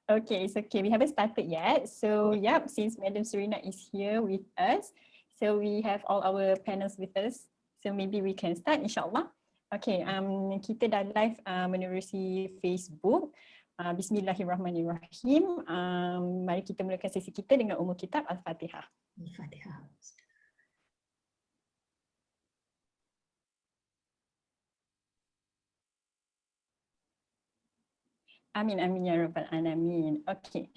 Okay, it's okay. We haven't started yet. So, yep, since Madam Surina is here with us, so we have all our panels with us. So maybe we can start, insyaAllah. Okay, kita dah live menerusi Facebook. Bismillahirrahmanirrahim. Mari kita mulakan sesi kita dengan umur kitab Al-Fatihah. Al-Fatihah. Amin, amin ya rabbal alamin. Okay,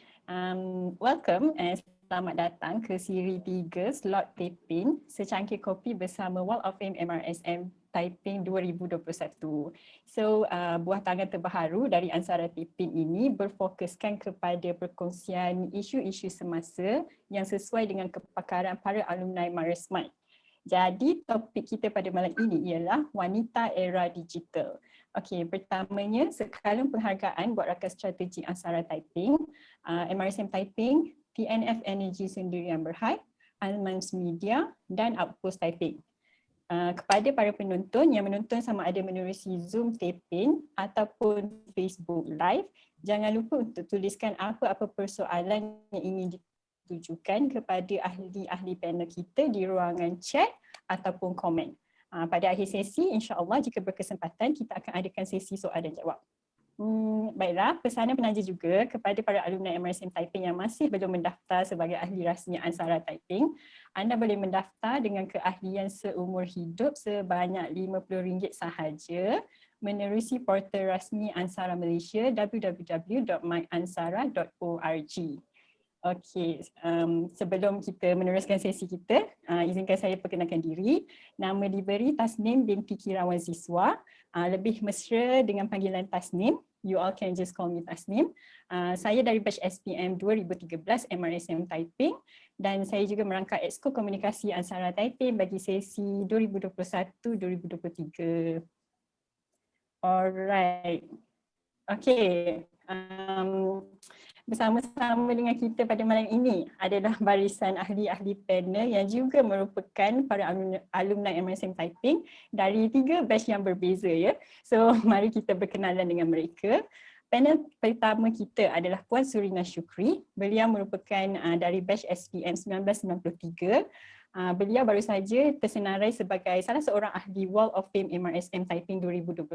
welcome and selamat datang ke siri 3 slot TEPEN Secangkir Kopi bersama WOF2021 MRSM Taiping 2021. So, buah tangan terbaru dari ANSARA TEPEN ini berfokuskan kepada perkongsian isu-isu semasa yang sesuai dengan kepakaran para alumni MRSM. Jadi topik kita pada malam ini ialah wanita era digital. Okey, pertamanya sekalung penghargaan buat rakan strategi ANSARA Taiping, MRSM Taiping, TNF Energy Sendirian Berhad, Almans Media dan Outpost Taiping. Kepada para penonton yang menonton sama ada menerusi Zoom TEPEN ataupun Facebook Live, jangan lupa untuk tuliskan apa-apa persoalan yang ingin ditujukan kepada ahli-ahli panel kita di ruangan chat ataupun komen. Pada akhir sesi, insyaAllah jika berkesempatan kita akan adakan sesi soal dan jawab. Baiklah, pesanan penaja juga kepada para alumni MRSM Taiping yang masih belum mendaftar sebagai ahli rasmi ANSARA Taiping, anda boleh mendaftar dengan keahlian seumur hidup sebanyak RM50 sahaja menerusi portal rasmi ANSARA Malaysia www.myansara.org. Okey, sebelum kita meneruskan sesi kita, izinkan saya perkenalkan diri. Nama diberi Tasnim binti Kirawan Ziswa, lebih mesra dengan panggilan Tasnim. You all can just call me Tasnim. Saya dari batch SPM 2013 MRSM Taiping dan saya juga merangkap Exco Komunikasi ANSARA Taiping bagi sesi 2021-2023. Alright. Okey. Bersama-sama dengan kita pada malam ini adalah barisan ahli-ahli panel yang juga merupakan para alumni MRSM Taiping dari 3 batch yang berbeza ya. So mari kita berkenalan dengan mereka. Panel pertama kita adalah Puan SURINA SHUKRI. Beliau merupakan dari batch SPM 1993. Beliau baru saja tersenarai sebagai salah seorang ahli Wall of Fame MRSM Taiping 2021.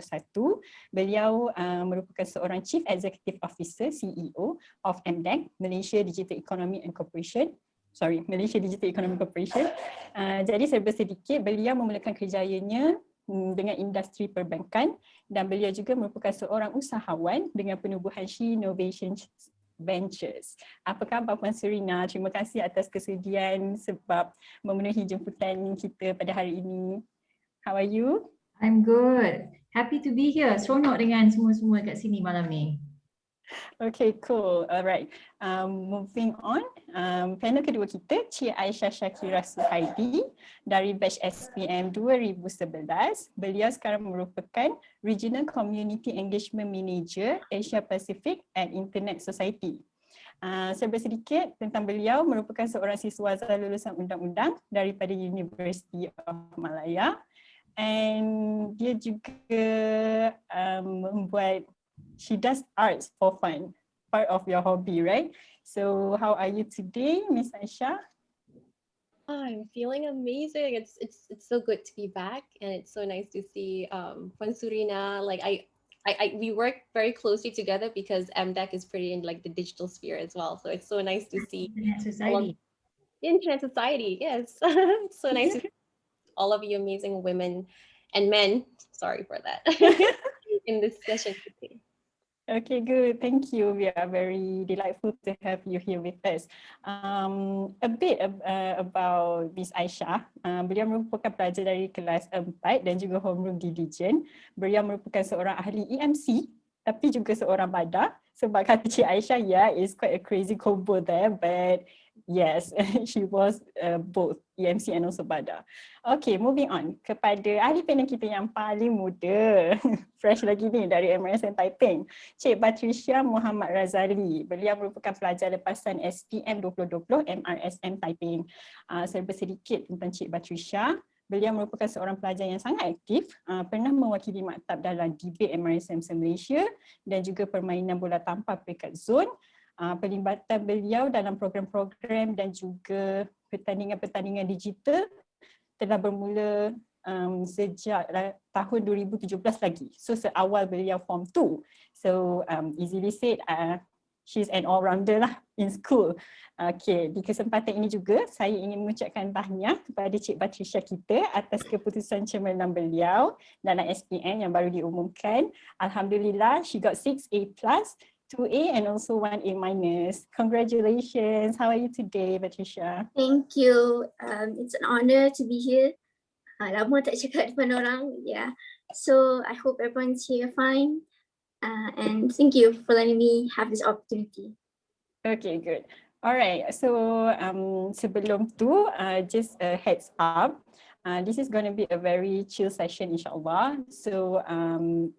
Beliau merupakan seorang Chief Executive Officer CEO of MDEC, Malaysia Digital Economy and Corporation. Malaysia Digital Economy Corporation. Jadi serba sedikit, beliau memulakan kerjayanya dengan industri perbankan dan beliau juga merupakan seorang usahawan dengan penubuhan She Innovation Ventures. Apa khabar Puan SURINA? Terima kasih atas kesediaan sebab memenuhi jemputan kita pada hari ini. How are you? I'm good. Happy to be here. Seronok dengan semua-semua kat sini malam ni. Okay, cool. Alright. Moving on. Panel kedua kita, Cik AISYAH SHAKIRAH SUHAIDI dari batch SPM 2011. Beliau sekarang merupakan Regional Community Engagement Manager Asia Pacific and Internet Society. Serba sedikit tentang beliau, merupakan seorang siswaza lulusan undang-undang daripada University of Malaya. And dia juga membuat she does arts for fun, part of your hobby, right? So how are you today, Miss Aisha? I'm feeling amazing. It's so good to be back, and it's so nice to see Puan SURINA. Like we work very closely together because MDEC is pretty in like the digital sphere as well. So it's so nice to see Internet Society. Yes, it's so nice to see all of you amazing women and men. Sorry for that. In this session today. Okay, good. Thank you. We are very delightful to have you here with us. A bit about Miss Aisyah. Beliau merupakan pelajar dari kelas 4 dan juga homeroom diligent. Beliau merupakan seorang ahli EMC tapi juga seorang badar. Sebab kata Cik Aisyah, yeah, it's quite a crazy combo there, but yes, she was both EMC and also badar. Okay, moving on kepada ahli panel kita yang paling muda, fresh lagi ni dari MRSM Taiping, Cik BATRISYIA Muhammad RAZALEE. Beliau merupakan pelajar lepasan SPM 2020 MRSM Taiping. Serba sedikit tentang Cik BATRISYIA. Beliau merupakan seorang pelajar yang sangat aktif, pernah mewakili maktab dalam debate MRSM Malaysia dan juga permainan bola tampar peringkat zon. pelibatan beliau dalam program-program dan juga pertandingan-pertandingan digital telah bermula sejak tahun 2017 lagi. So seawal beliau Form 2. So easily said, she's an all-rounder lah in school. Okay, di kesempatan ini juga saya ingin mengucapkan tahniah kepada Cik BATRISYIA kita atas keputusan cemerlang beliau dalam SPM yang baru diumumkan. Alhamdulillah, she got 6A+, 2A and also 1A-. Congratulations. How are you today, BATRISYIA? Thank you. It's an honor to be here. Lama tak cakap depan orang. Yeah. So I hope everyone's here fine. And thank you for letting me have this opportunity. Okay, good. Alright, so sebelum tu, just a heads up. This is going to be a very chill session insyaAllah. So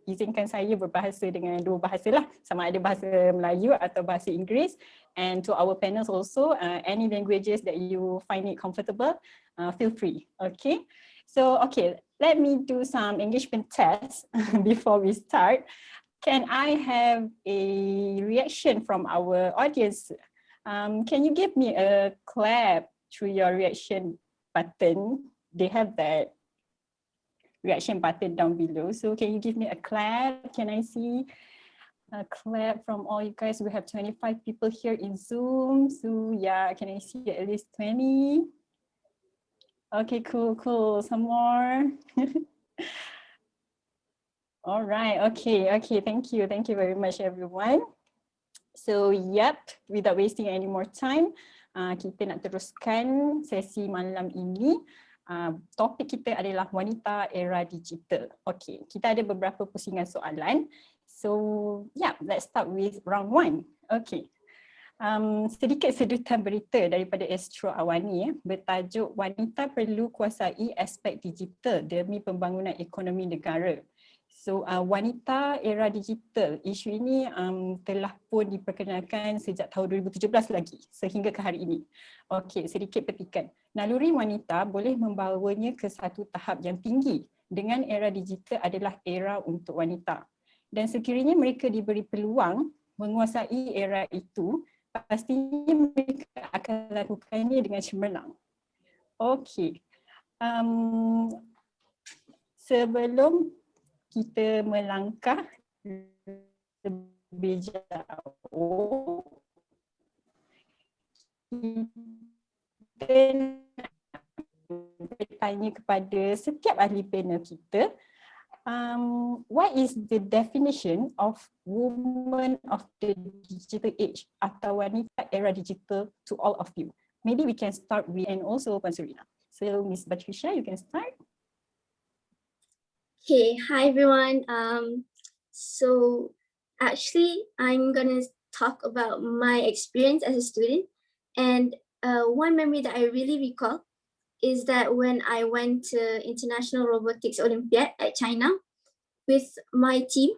izinkan saya berbahasa dengan dua bahasa lah. Sama ada bahasa Melayu atau bahasa Inggeris. And to our panels also, any languages that you find it comfortable, feel free. Okay. So, okay, let me do some engagement tests before we start. Can I have a reaction from our audience? Can you give me a clap through your reaction button? They have that reaction button down below. So can you give me a clap? Can I see a clap from all you guys? We have 25 people here in Zoom. So yeah, can I see at least 20? Okay, cool, cool. Some more. All right, okay, thank you very much everyone. So yep, without wasting any more time, kita nak teruskan sesi malam ini. Topik kita adalah wanita era digital. Okay, kita ada beberapa pusingan soalan. So yeah, let's start with round 1. Okay. Sedikit sedutan berita daripada Astro Awani bertajuk wanita perlu kuasai aspek digital demi pembangunan ekonomi negara. So wanita era digital, isu ini telah pun diperkenalkan sejak tahun 2017 lagi sehingga ke hari ini. Okey, sedikit petikan. Naluri wanita boleh membawanya ke satu tahap yang tinggi dengan era digital adalah era untuk wanita. Dan sekiranya mereka diberi peluang menguasai era itu, pastinya mereka akan lakukannya dengan cemerlang. Okey. Sebelum kita melangkah lebih jauh, kita bertanya kepada setiap ahli panel kita, what is the definition of woman of the digital age atau wanita era digital to all of you? Maybe we can start with, and also Puan SURINA. So Ms. BATRISYIA, you can start. Okay, hi everyone. So actually I'm gonna talk about my experience as a student, and one memory that I really recall is that when I went to International Robotics Olympiad at China with my team,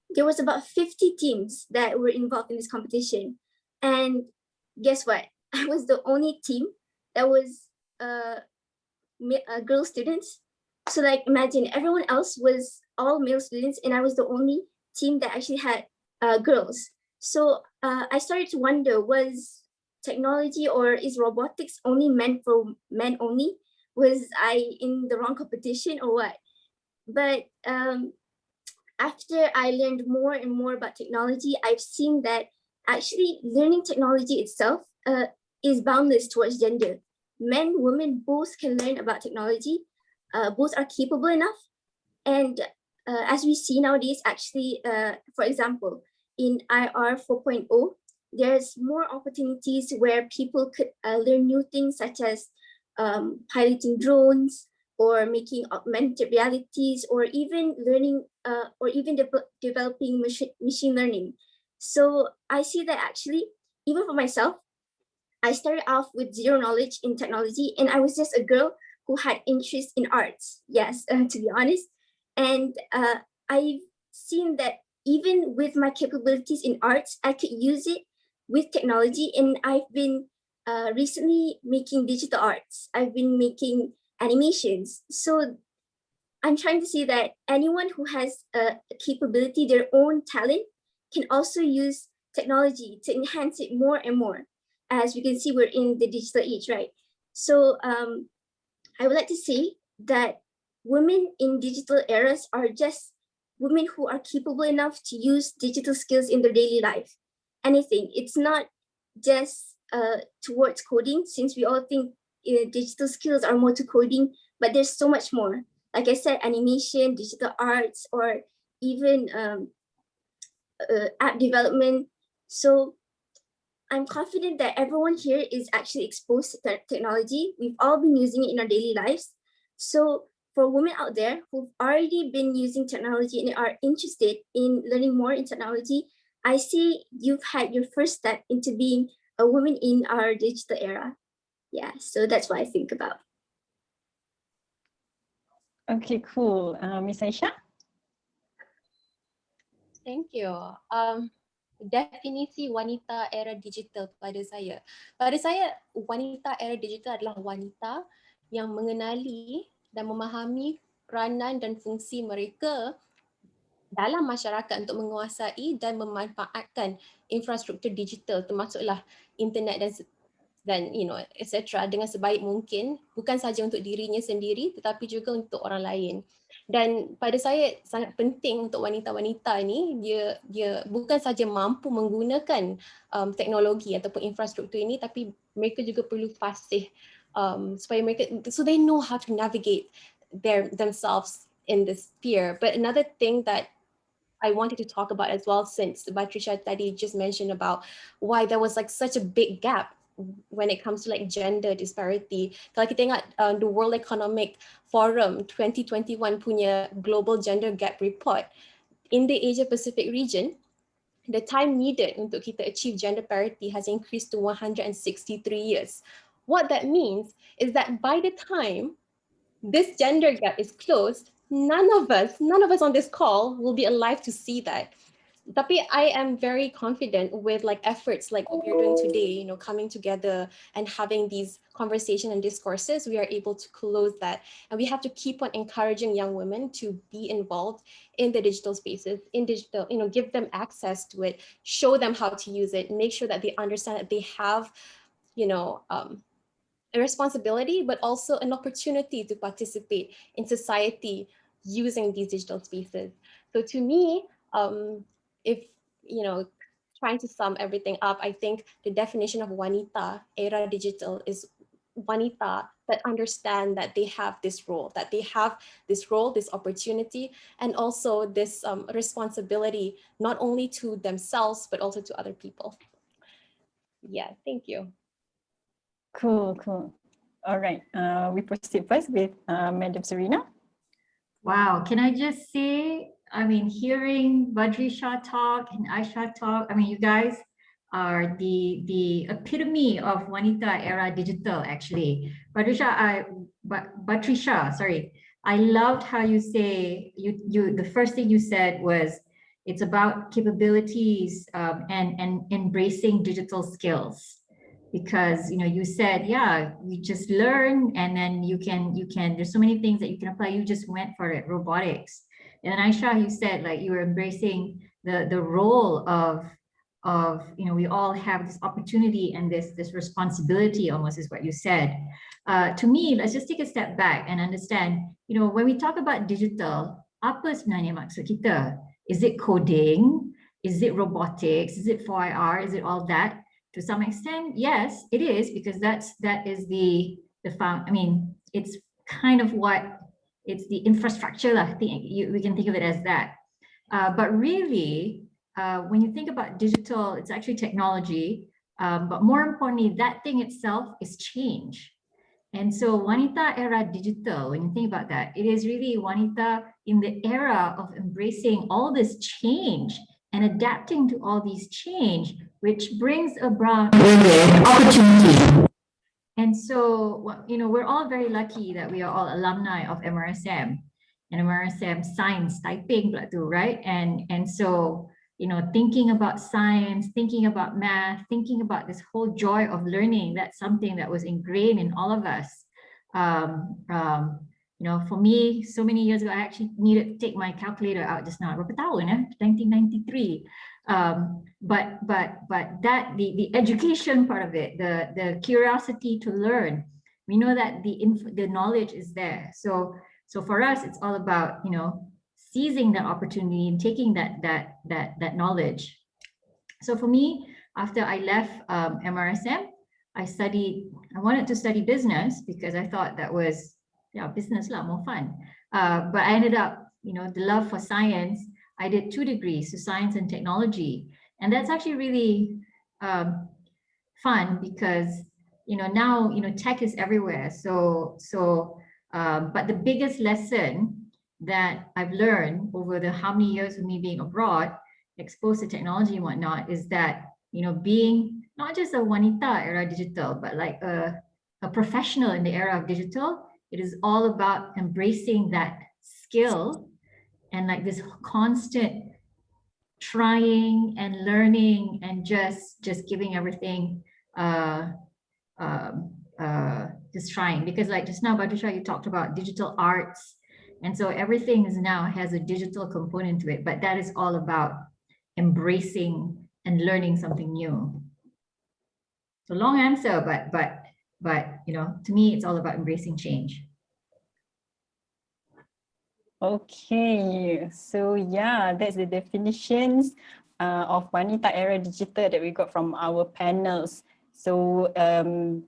there was about 50 teams that were involved in this competition. And guess what? I was the only team that was girl students. So like imagine everyone else was all male students and I was the only team that actually had girls. So I started to wonder, was technology or is robotics only meant for men only? Was I in the wrong competition or what? But after I learned more and more about technology, I've seen that actually learning technology itself is boundless towards gender. Men, women, both can learn about technology. Both are capable enough. And as we see nowadays, actually, for example, in IR 4.0, there's more opportunities where people could learn new things such as piloting drones or making augmented realities or even learning or even developing machine learning. So I see that actually, even for myself, I started off with zero knowledge in technology and I was just a girl who had interest in arts, yes, to be honest. And I've seen that even with my capabilities in arts, I could use it with technology. And I've been recently making digital arts. I've been making animations. So I'm trying to say that anyone who has a capability, their own talent, can also use technology to enhance it more and more. As we can see, we're in the digital age, right? So I would like to say that women in digital eras are just women who are capable enough to use digital skills in their daily life. Anything. It's not just towards coding, since we all think digital skills are more to coding, but there's so much more. Like I said, animation, digital arts, or even app development. So I'm confident that everyone here is actually exposed to technology. We've all been using it in our daily lives. So for women out there who've already been using technology and are interested in learning more in technology, I say you've had your first step into being a woman in our digital era. Yeah, so that's what I think about. Okay, cool. Miss Aisyah? Thank you. Definisi wanita era digital pada saya. Pada saya, wanita era digital adalah wanita yang mengenali dan memahami peranan dan fungsi mereka dalam masyarakat untuk menguasai dan memanfaatkan infrastruktur digital, termasuklah internet dan etc. dengan sebaik mungkin, bukan sahaja untuk dirinya sendiri tetapi juga untuk orang lain. Dan pada saya sangat penting untuk wanita-wanita ni, dia bukan saja mampu menggunakan teknologi ataupun infrastruktur ini, tapi mereka juga perlu fasih supaya mereka, so they know how to navigate themselves in this sphere. But another thing that I wanted to talk about as well, since BATRISYIA tadi just mentioned about why there was like such a big gap when it comes to like gender disparity. Kalau kita tengok the World Economic Forum 2021 punya Global Gender Gap Report, in the Asia Pacific region, the time needed untuk kita achieve gender parity has increased to 163 years. What that means is that by the time this gender gap is closed, none of us on this call will be alive to see that. Tapi I am very confident with like efforts like what we're doing today, coming together and having these conversations and discourses, we are able to close that. And we have to keep on encouraging young women to be involved in the digital spaces, in digital, give them access to it, show them how to use it, make sure that they understand that they have, a responsibility, but also an opportunity to participate in society using these digital spaces. So to me, if, trying to sum everything up, I think the definition of wanita era digital is wanita that understand that they have this role, this opportunity, and also this responsibility, not only to themselves, but also to other people. Yeah, thank you. Cool. All right, we proceed first with Madam SURINA. Wow, can I just say, hearing BATRISYIA talk and AISYAH talk, you guys are the epitome of Wanita era digital, actually. BATRISYIA, sorry. I loved how you say, the first thing you said was, it's about capabilities and embracing digital skills. Because you said, yeah, you just learn, and then you can there's so many things that you can apply. You just went for it, robotics. And then AISYAH, you said like you were embracing the role of we all have this opportunity and this responsibility, almost, is what you said. To me, let's just take a step back and understand, when we talk about digital, apa sebenarnya maksud kita? Is it coding? Is it robotics? Is it 4IR? Is it all that? To some extent, yes, it is, because that is the it's kind of it's the infrastructure. I think we can think of it as that. But really, when you think about digital, it's actually technology. But more importantly, that thing itself is change. And so Wanita era digital, when you think about that, it is really Wanita in the era of embracing all this change and adapting to all these change, which brings about opportunity. And so, we're all very lucky that we are all alumni of MRSM and MRSM Science Taiping, right? And so, thinking about science, thinking about math, thinking about this whole joy of learning, that's something that was ingrained in all of us. For me, so many years ago, I actually needed to take my calculator out just now. Berapa tahun, 1993. But that the education part of it, the curiosity to learn, we know that the knowledge is there. So for us, it's all about, you know, seizing that opportunity and taking that knowledge. So for me, after I left MRSM, I wanted to study business because I thought that was, yeah, business a lot more fun. But I ended up, you know, the love for science. I did 2 degrees, so science and technology. And that's actually really fun because, you know, now, you know, tech is everywhere. But the biggest lesson that I've learned over the how many years of me being abroad, exposed to technology and whatnot, is that, you know, being not just a Wanita era digital, but like a professional in the era of digital, it is all about embracing that skill and like this constant trying and learning and just giving everything, just trying. Because like just now, BATRISYIA, you talked about digital arts. And so everything is now has a digital component to it, but that is all about embracing and learning something new. So long answer, but you know, to me, it's all about embracing change. Okay, so yeah, that's the definitions of Wanita era digital that we got from our panels. So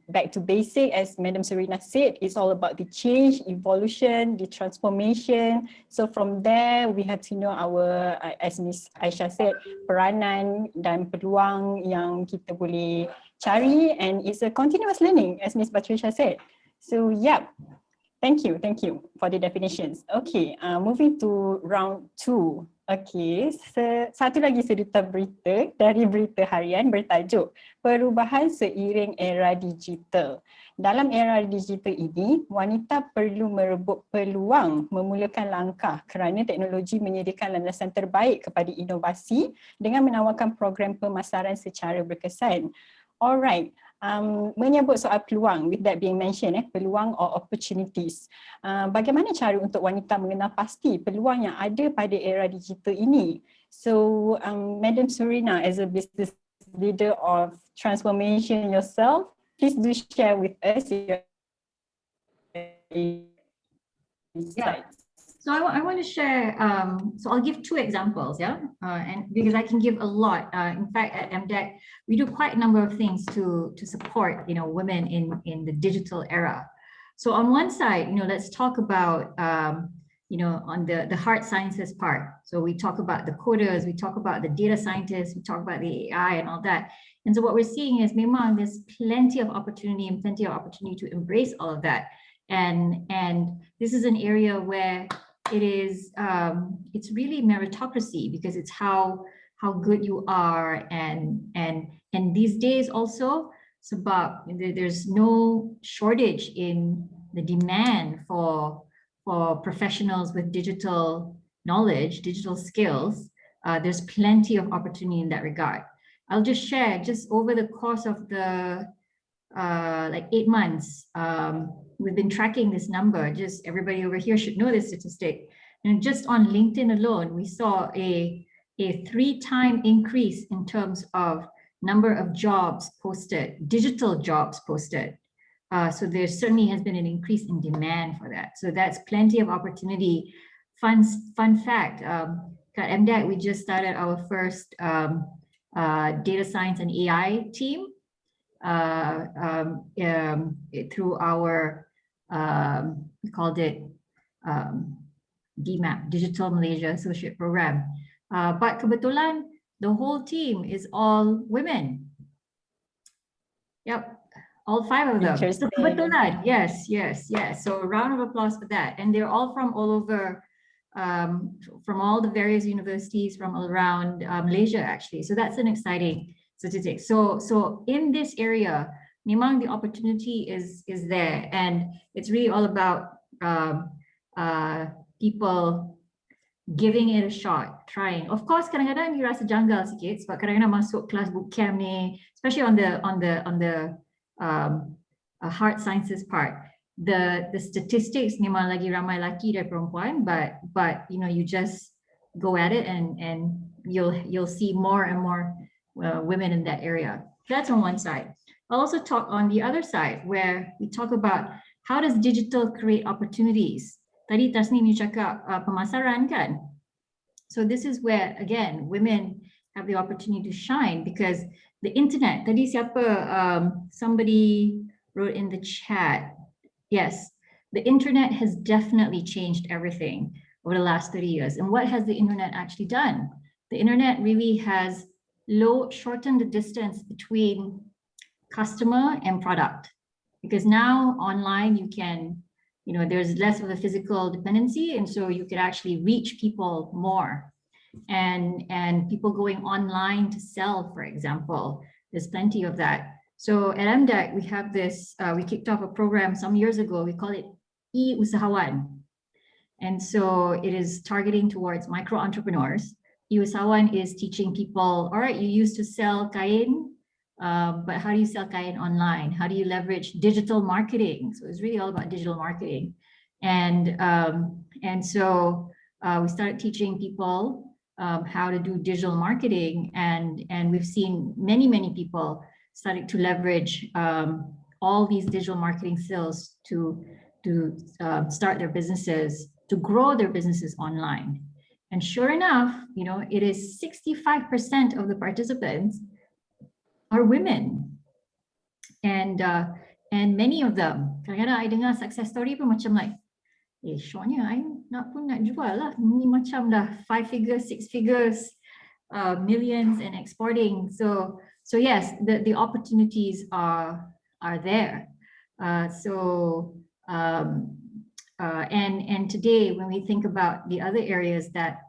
back to basic, as Madam SURINA said, it's all about the change, evolution, the transformation. So from there, we have to know our, as Ms. AISYAH said, peranan dan peluang yang kita boleh cari, and it's a continuous learning, as Ms. BATRISYIA said. So yeah, thank you for the definitions. Okay, moving to round 2. Okay, satu lagi seduta berita dari Berita Harian bertajuk Perubahan Seiring Era Digital. Dalam era digital ini, wanita perlu merebut peluang memulakan langkah kerana teknologi menyediakan landasan terbaik kepada inovasi dengan menawarkan program pemasaran secara berkesan. Alright. Menyebut soal peluang, with that being mentioned, peluang or opportunities. Bagaimana cara untuk wanita mengenal pasti peluang yang ada pada era digital ini? So, Madam SURINA, as a business leader of transformation yourself, please do share with us your insights. So I want to share, so I'll give 2 examples, and because I can give a lot. In fact, at MDEC, we do quite a number of things to support, you know, women in the digital era. So on one side, you know, let's talk about, you know, on the hard sciences part. So we talk about the coders, we talk about the data scientists, we talk about the AI and all that. And so what we're seeing is, memang there's plenty of opportunity to embrace all of that. And this is an area where it is, it's really meritocracy, because it's how good you are, and these days also, sebab there's no shortage in the demand for professionals with digital knowledge, digital skills. There's plenty of opportunity in that regard. I'll just share, just over the course of the like 8 months, we've been tracking this number. Just everybody over here should know this statistic. And just on LinkedIn alone, we saw a 3-time increase in terms of number of jobs posted, digital jobs posted. So there certainly has been an increase in demand for that. So that's plenty of opportunity. Fun fact, at MDEC, we just started our first data science and AI team. Through our, we called it DMAP, Digital Malaysia Associate Program. But kebetulan, the whole team is all women. Yep, all 5 of them. So kebetulan, yes. So a round of applause for that. And they're all from all over, from all the various universities from all around Malaysia, actually. So that's an exciting statistic. So in this area, memang the opportunity is there, and it's really all about people giving it a shot, trying. Of course, kadang-kadang you rasa janggal sikit sebab kadang-kadang masuk kelas bootcamp ni, especially on the hard sciences part. The statistics memang lagi ramai lelaki dari perempuan, but you know, you just go at it and you'll see more and more women in that area. That's on one side. I'll also talk on the other side where we talk about how does digital create opportunities. Tadi Tasnim you cakap pemasaran kan? So this is where again women have the opportunity to shine because the internet. Tadi siapa somebody wrote in the chat. Yes, the internet has definitely changed everything over the last 30 years. And what has the internet actually done? The internet really has shortened the distance between customer and product. Because now online you can, there's less of a physical dependency, and so you could actually reach people more. And people going online to sell, for example, there's plenty of that. So at MDEC, we have this, we kicked off a program some years ago, we call it E-Usahawan. And so it is targeting towards micro entrepreneurs. E-Usahawan is teaching people, all right, you used to sell kain, but how do you sell kain online? How do you leverage digital marketing? So it's really all about digital marketing. And so we started teaching people how to do digital marketing, and we've seen many people starting to leverage all these digital marketing skills to start their businesses, to grow their businesses online. And sure enough, it is 65% of the participants are women. And many of them, kadang-kadang I dengar success story pun macam like, syoknya I nak jual lah. Ni macam dah 5 figures, 6 figures, millions and exporting. So yes, the opportunities are there. And today, when we think about the other areas that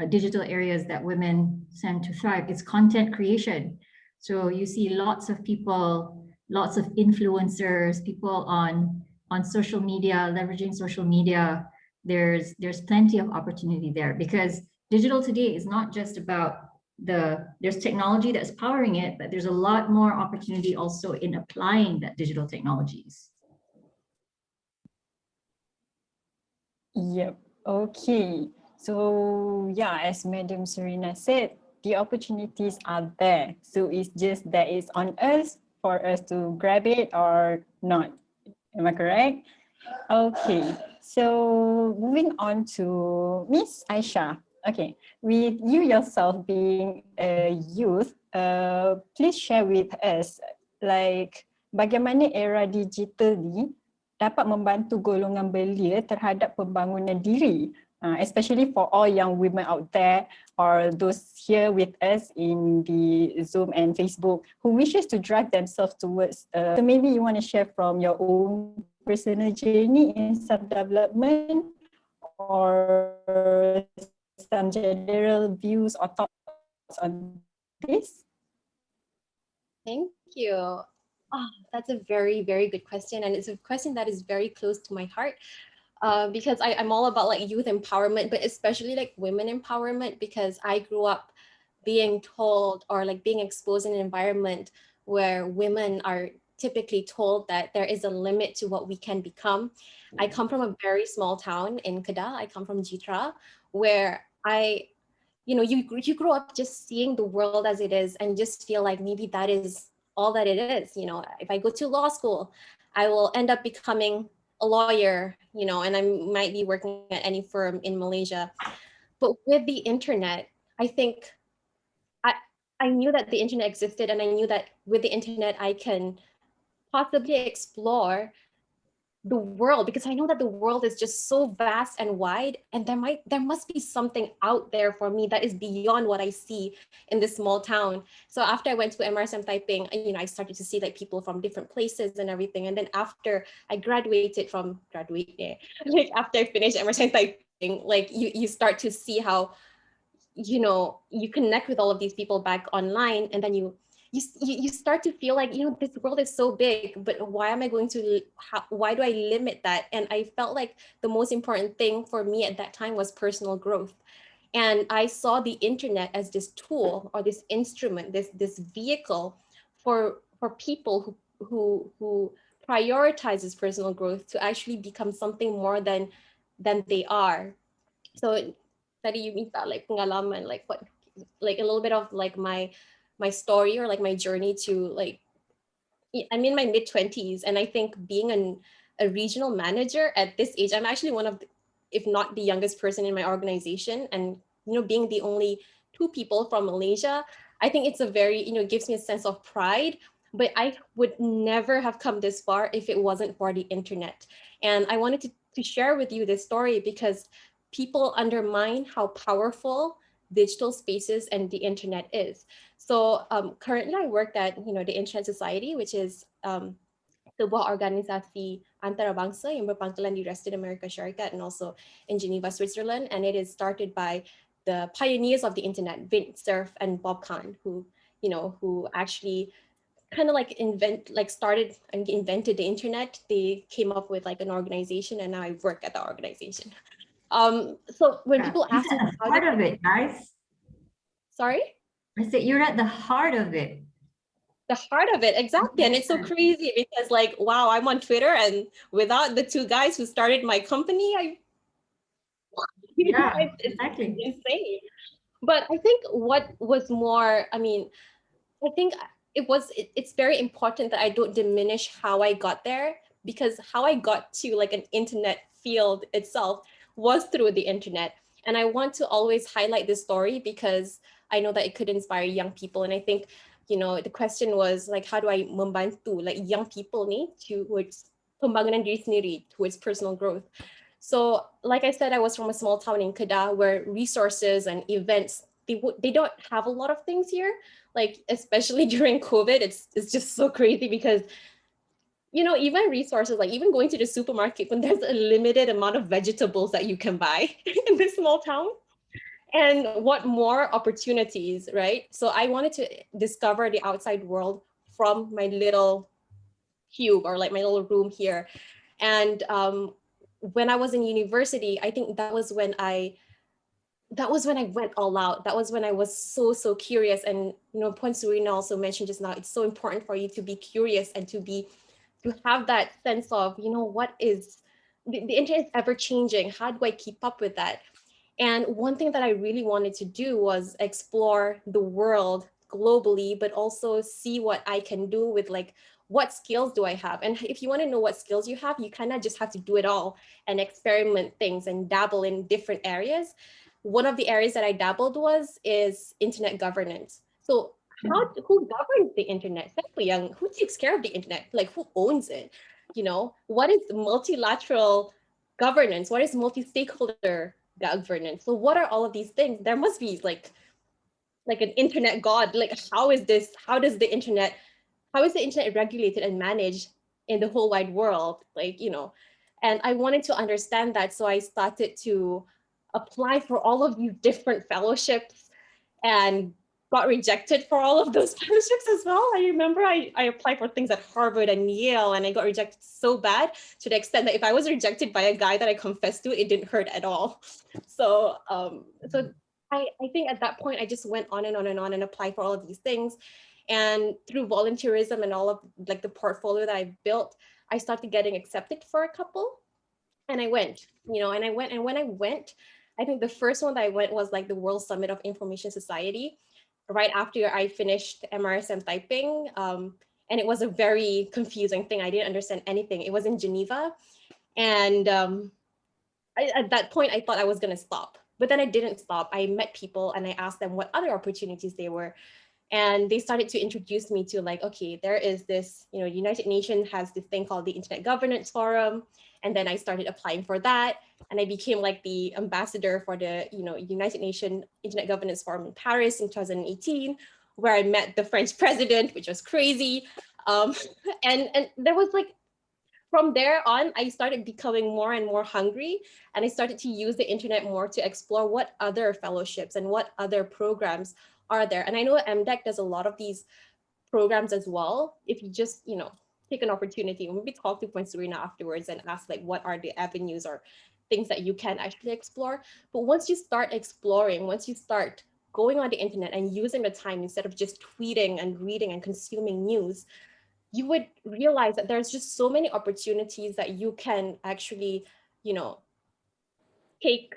digital areas that women tend to thrive, it's content creation. So you see lots of people, lots of influencers, people on social media, leveraging social media. There's plenty of opportunity there because digital today is not just about there's technology that's powering it, but there's a lot more opportunity also in applying that digital technologies. Yep. Okay. So yeah, as Madam SURINA said, the opportunities are there. So it's just that it's on us for us to grab it or not. Am I correct? Okay. So moving on to Miss AISYAH. Okay. With you yourself being a youth, please share with us like bagaimana era digital ni dapat membantu golongan belia terhadap pembangunan diri, especially for all young women out there or those here with us in the Zoom and Facebook who wishes to drive themselves towards, so maybe you want to share from your own personal journey in self-development or some general views or thoughts on this? Thank you. Oh, that's a very, very good question. And it's a question that is very close to my heart because I'm all about like youth empowerment, but especially like women empowerment, because I grew up being told or like being exposed in an environment where women are typically told that there is a limit to what we can become. I come from a very small town in Kedah. I come from Jitra, where you grow up just seeing the world as it is and just feel like maybe that is all that it is. If I go to law school, I will end up becoming a lawyer, and I might be working at any firm in Malaysia. But with the internet, I think I knew that the internet existed, and I knew that with the internet, I can possibly explore the world, because I know that the world is just so vast and wide, and there must be something out there for me that is beyond what I see in this small town. So after I went to MRSM Taiping, I started to see like people from different places and everything. And then after I after I finished MRSM Taiping, like you start to see how, you connect with all of these people back online, and then you start to feel like, this world is so big, but why do I limit that? And I felt like the most important thing for me at that time was personal growth. And I saw the internet as this tool or this instrument, this vehicle for people who prioritizes personal growth to actually become something more than they are. So tadi you minta like pengalaman, like what like a little bit of like my story, or like my journey to like, I'm in my mid-20s, and I think being a regional manager at this age, I'm actually one of the, if not the youngest person in my organization, and being the only 2 people from Malaysia, I think it's a very, it gives me a sense of pride. But I would never have come this far if it wasn't for the internet. And I wanted to share with you this story because people undermine how powerful digital spaces and the internet is. So currently I work at the Internet Society, which is sebuah organisasi antarabangsa yang berpangkalan di Rested America Syarikat and also in Geneva, Switzerland. And it is started by the pioneers of the internet, Vint Cerf and Bob Kahn, who actually kind of like started and invented the internet. They came up with like an organization, and now I work at the organization. So when people ask me how part of it, guys. Sorry? I said you're at the heart of it. The heart of it, exactly. And it's so crazy because like, wow, I'm on Twitter, and without the 2 guys who started my company, it's exactly insane. But I think what was more, I think it's very important that I don't diminish how I got there, because how I got to like an internet field itself was through the internet. And I want to always highlight this story because I know that it could inspire young people. And I think, the question was like, how do I membantu like young people towards pembangunan diri sendiri, towards personal growth. So like I said, I was from a small town in Kedah where resources and events, they don't have a lot of things here. Like, especially during COVID, it's just so crazy because, even resources, like even going to the supermarket when there's a limited amount of vegetables that you can buy in this small town. And what more opportunities, right? So I wanted to discover the outside world from my little cube, or like my little room here. And when I was in university, I think that was when I went all out. That was when I was so curious. And Puan SURINA also mentioned just now, it's so important for you to be curious and to have that sense of, what is the internet is ever changing. How do I keep up with that? And one thing that I really wanted to do was explore the world globally, but also see what I can do with like, what skills do I have? And if you want to know what skills you have, you kind of just have to do it all and experiment things and dabble in different areas. One of the areas that I dabbled is internet governance. So who governs the internet? Who takes care of the internet? Like, who owns it? What is multilateral governance? What is multi-stakeholder governance? So what are all of these things? There must be like an internet god. Like, how is the internet regulated and managed in the whole wide world? Like, and I wanted to understand that. So I started to apply for all of these different fellowships and got rejected for all of those fellowships as well. I remember I applied for things at Harvard and Yale, and I got rejected so bad to the extent that if I was rejected by a guy that I confessed to, it didn't hurt at all. So I think at that point, I just went on and on and on and applied for all of these things. And through volunteerism and all of like the portfolio that I built, I started getting accepted for a couple. And I went, and when I went, I think the first one that I went was like the World Summit of Information Society, right after I finished MRSM Taiping. And it was a very confusing thing. I didn't understand anything. It was in Geneva. And at that point, I thought I was gonna stop, but then I didn't stop. I met people and I asked them what other opportunities they were. And they started to introduce me to like, okay, there is this, United Nations has this thing called the Internet Governance Forum. And then I started applying for that. And I became like the ambassador for the, United Nations Internet Governance Forum in Paris in 2018, where I met the French president, which was crazy. And there was like, from there on, I started becoming more and more hungry, and I started to use the internet more to explore what other fellowships and what other programs are there. And I know MDEC does a lot of these programs as well. If you just, take an opportunity and maybe talk to Puan SURINA afterwards and ask like, what are the avenues or things that you can actually explore. But once you start exploring, once you start going on the internet and using the time instead of just tweeting and reading and consuming news, you would realize that there's just so many opportunities that you can actually, take,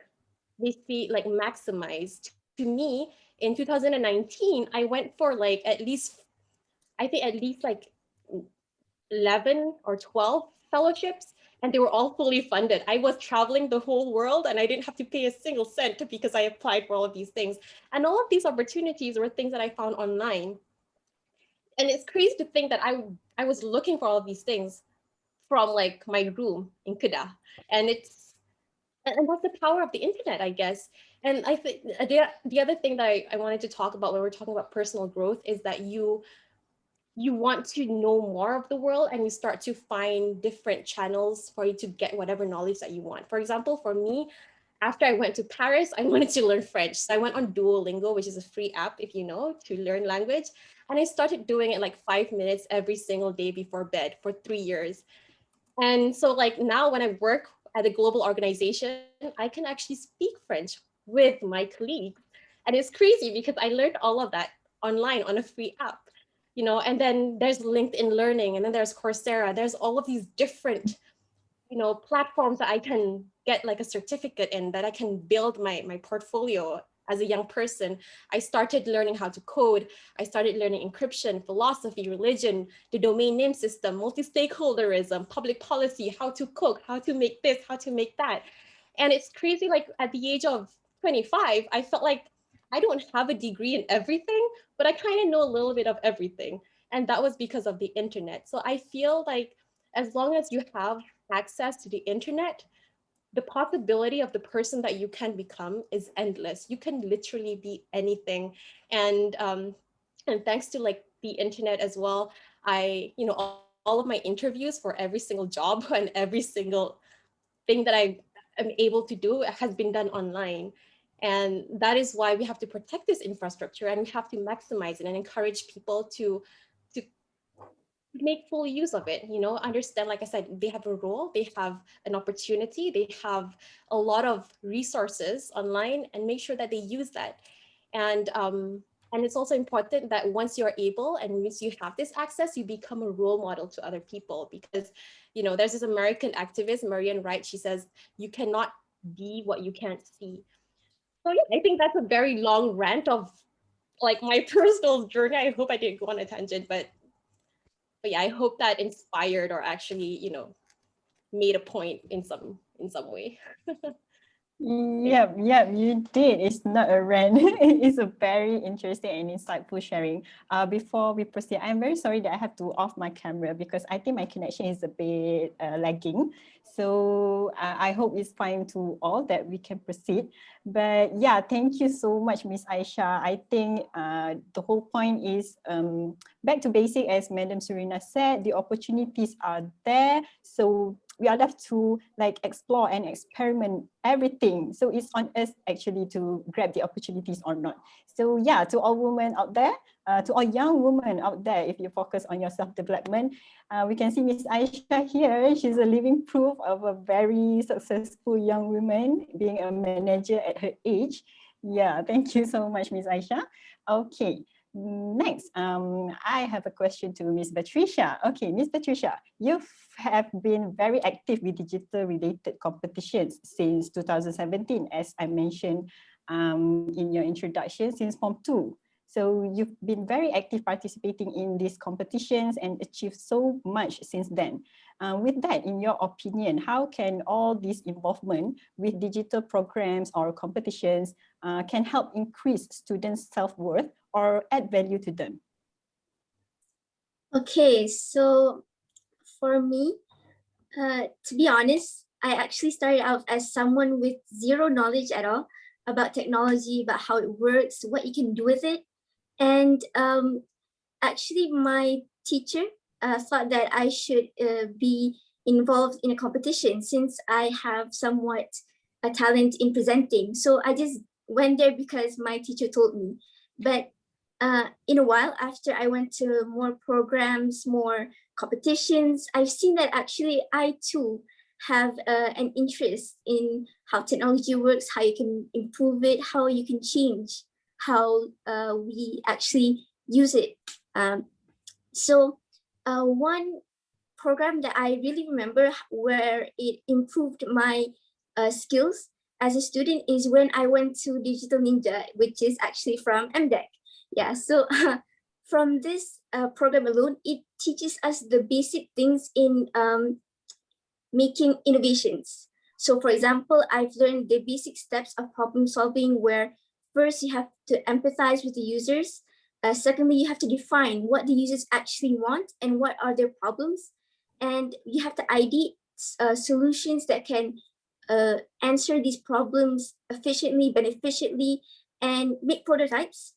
basically like maximize. To me, in 2019, I went for like at least like 11 or 12 fellowships, and they were all fully funded. I was traveling the whole world and I didn't have to pay a single cent because I applied for all of these things. And all of these opportunities were things that I found online. And it's crazy to think that I was looking for all of these things from like my room in Kedah. And that's the power of the internet, I guess. And I think the other thing that I wanted to talk about when we're talking about personal growth is that you want to know more of the world, and you start to find different channels for you to get whatever knowledge that you want. For example, for me, after I went to Paris, I wanted to learn French. So I went on Duolingo, which is a free app, if you know, to learn language. And I started doing it like 5 minutes every single day before bed for 3 years. And so like now when I work at a global organization, I can actually speak French with my colleagues. And it's crazy because I learned all of that online on a free app. You know, and then there's LinkedIn Learning, and then there's Coursera. There's all of these different, you know, platforms that I can get like a certificate in, that I can build my portfolio as a young person. I started learning how to code. I started learning encryption, philosophy, religion, the domain name system, multi-stakeholderism, public policy, how to cook, how to make this, how to make that. And it's crazy, like at the age of 25, I felt like I don't have a degree in everything, but I kind of know a little bit of everything. And that was because of the internet. So I feel like as long as you have access to the internet, the possibility of the person that you can become is endless. You can literally be anything. And thanks to like the internet as well, you know, all of my interviews for every single job and every single thing that I am able to do has been done online. And that is why we have to protect this infrastructure, and we have to maximize it and encourage people to make full use of it. You know, understand, like I said, they have a role, they have an opportunity, they have a lot of resources online, and make sure that they use that. And it's also important that once you're able and once you have this access, you become a role model to other people. Because, you know, there's this American activist, Marian Wright, she says, you cannot be what you can't see. So yeah, I think that's a very long rant of like my personal journey. I hope I didn't go on a tangent, but yeah, I hope that inspired or actually, you know, made a point in some way. Yeah, you did. It's not a rant. It's a very interesting and insightful sharing. Before we proceed, I'm very sorry that I have to off my camera because I think my connection is a bit lagging. So I hope it's fine to all that we can proceed. But yeah, thank you so much, Miss AISYAH. I think the whole point is back to basic, as Madam SURINA said, the opportunities are there. So we are left to like explore and experiment everything. So it's on us actually to grab the opportunities or not. So yeah, to all women out there, to all young women out there, if you focus on your self-development, we can see Miss AISYAH here. She's a living proof of a very successful young woman being a manager at her age. Yeah, thank you so much, Miss AISYAH. Okay. Next, I have a question to Ms. BATRISYIA. Okay, Ms. BATRISYIA, you have been very active with digital related competitions since 2017, as I mentioned in your introduction, since Form 2. So you've been very active participating in these competitions and achieved so much since then. With that, in your opinion, how can all this involvement with digital programs or competitions can help increase students' self-worth or add value to them? Okay, so for me, to be honest, I actually started out as someone with zero knowledge at all about technology, about how it works, what you can do with it. And actually my teacher thought that I should be involved in a competition since I have somewhat a talent in presenting. So I just went there because my teacher told me. But in a while, after I went to more programs, more competitions, I've seen that actually I too have an interest in how technology works, how you can improve it, how you can change how we actually use it. So one program that I really remember where it improved my skills as a student is when I went to Digital Ninja, which is actually from MDEC. Yeah, so from this program alone, it teaches us the basic things in making innovations. So for example, I've learned the basic steps of problem solving, where first you have to empathize with the users. Secondly, you have to define what the users actually want and what are their problems. And you have to ID solutions that can answer these problems efficiently, beneficiently, and make prototypes,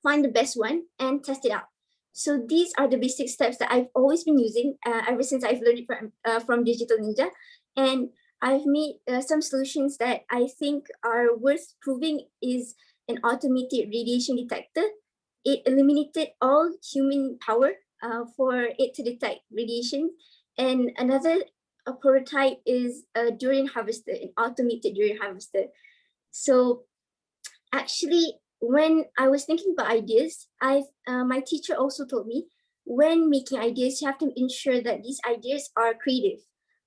find the best one, and test it out. So these are the basic steps that I've always been using ever since I've learned it from Digital Ninja. And I've made some solutions that I think are worth proving is an automated radiation detector. It eliminated all human power for it to detect radiation. And another prototype is a durian harvester, an automated durian harvester. So actually, when I was thinking about ideas, my teacher also told me, when making ideas, you have to ensure that these ideas are creative,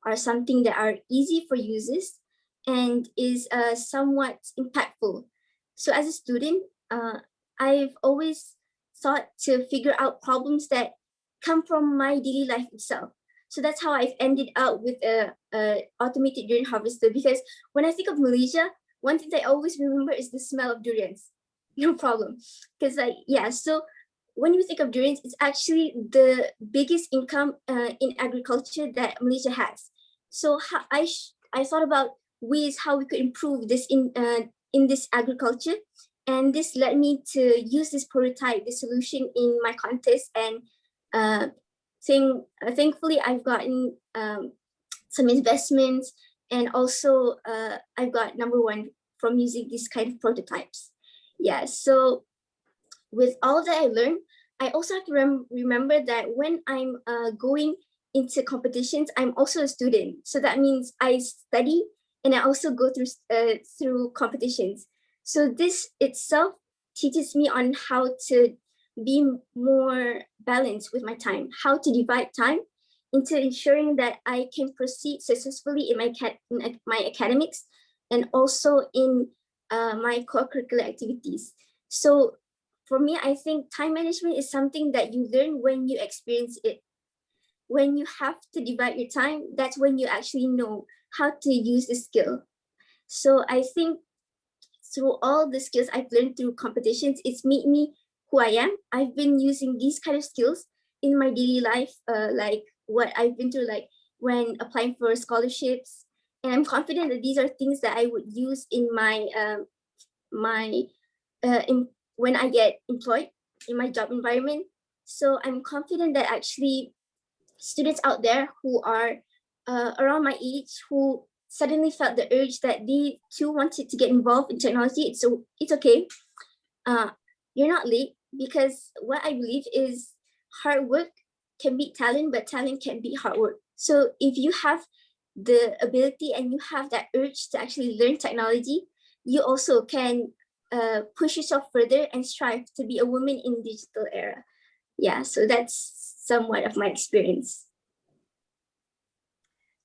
are something that are easy for users, and is somewhat impactful. So as a student, I've always thought to figure out problems that come from my daily life itself. So that's how I've ended up with a automated durian harvester, because when I think of Malaysia, one thing that I always remember is the smell of durians. No problem. Because so when you think of durians, it's actually the biggest income in agriculture that Malaysia has. So I thought about ways how we could improve this in this agriculture. And this led me to use this prototype, this solution in my contest. And thankfully, I've gotten some investments, and also I've got #1 from using these kind of prototypes. Yeah, so with all that I learned, I also have to remember that when I'm going into competitions, I'm also a student. So that means I study and I also go through competitions. So this itself teaches me on how to be more balanced with my time, how to divide time into ensuring that I can proceed successfully in my academics and also in my co-curricular activities. So for me, I think time management is something that you learn when you experience it. When you have to divide your time, that's when you actually know how to use the skill. So I think through all the skills I've learned through competitions, it's made me who I am. I've been using these kind of skills in my daily life, like what I've been through, like when applying for scholarships. And I'm confident that these are things that I would use in my when I get employed in my job environment. So I'm confident that actually students out there who are around my age, who suddenly felt the urge that they too wanted to get involved in technology, it's okay. You're not late, because what I believe is hard work can beat talent, but talent can beat hard work. So if you have the ability and you have that urge to actually learn technology, you also can push yourself further and strive to be a woman in the digital era. Yeah, so that's somewhat of my experience.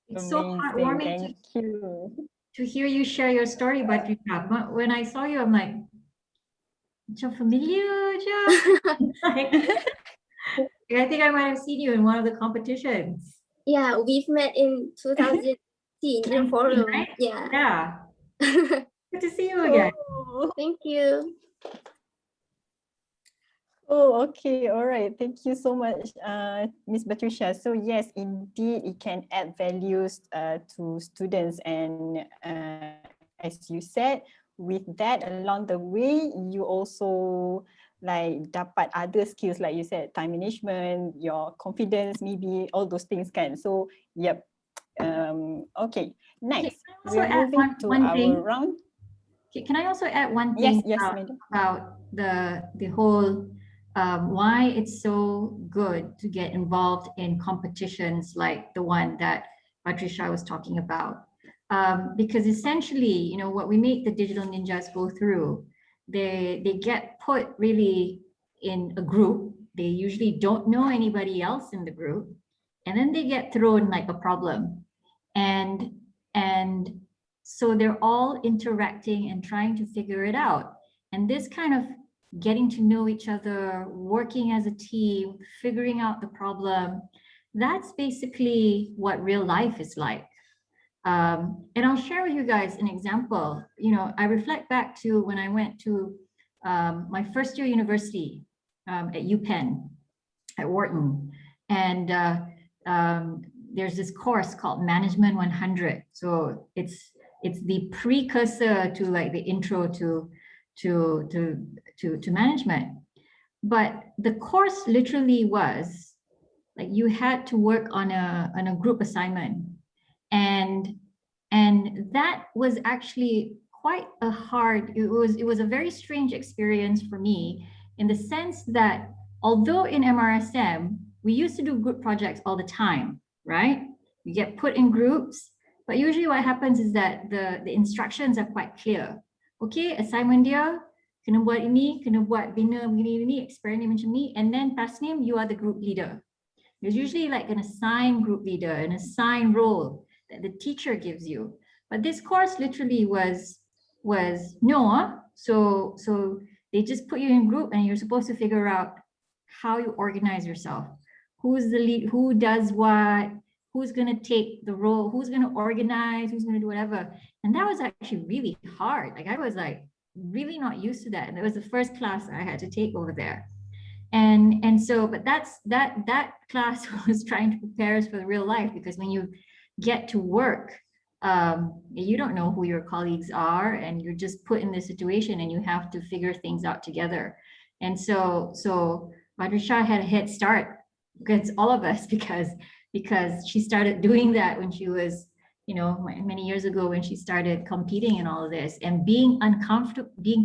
It's so heartwarming to hear you share your story, BATRISYIA. But when I saw you, I'm like, macam familiar je. I think I might have seen you in one of the competitions. Yeah, we've met in 2018 in a forum. Right? Yeah. Yeah. Good to see you again. Oh, thank you. Oh, okay. All right. Thank you so much, Ms. BATRISYIA. So yes, indeed, it can add values to students. And as you said, with that along the way, you also like dapat other skills, like you said, time management, your confidence, maybe all those things can. So, yep. Okay, next, we're moving to our round. Okay, can I also add one thing about the whole why it's so good to get involved in competitions like the one that BATRISYIA was talking about? Because essentially, you know, what we make the digital ninjas go through, they get put really in a group. They usually don't know anybody else in the group, and then they get thrown like a problem, and So they're all interacting and trying to figure it out. And this kind of getting to know each other, working as a team, figuring out the problem, that's basically what real life is like. And I'll share with you guys an example. I reflect back to when I went to my first year university at UPenn, at Wharton. And there's this course called Management 100. So it's the precursor to like the intro to management. But the course literally was like you had to work on a group assignment. And that was actually quite a hard, it was a very strange experience for me, in the sense that although in MRSM, we used to do group projects all the time, right? You get put in groups, but usually what happens is that the instructions are quite clear. Okay, assignment dia, kena buat ini, kena buat bina begini, eksperimen macam ni, and then Tasnim, you are the group leader. There's usually like an assigned group leader, an assigned role that the teacher gives you. But this course literally was no, so they just put you in group and you're supposed to figure out how you organize yourself. Who's the lead, who does what, who's gonna take the role, who's gonna organize, who's gonna do whatever. And that was actually really hard. Like I was like really not used to that. And it was the first class I had to take over there. And so, but that class was trying to prepare us for the real life, because when you get to work, you don't know who your colleagues are, and you're just put in this situation and you have to figure things out together. And so BATRISYIA had a head start against all of us, because she started doing that when she was, many years ago, when she started competing in all of this and being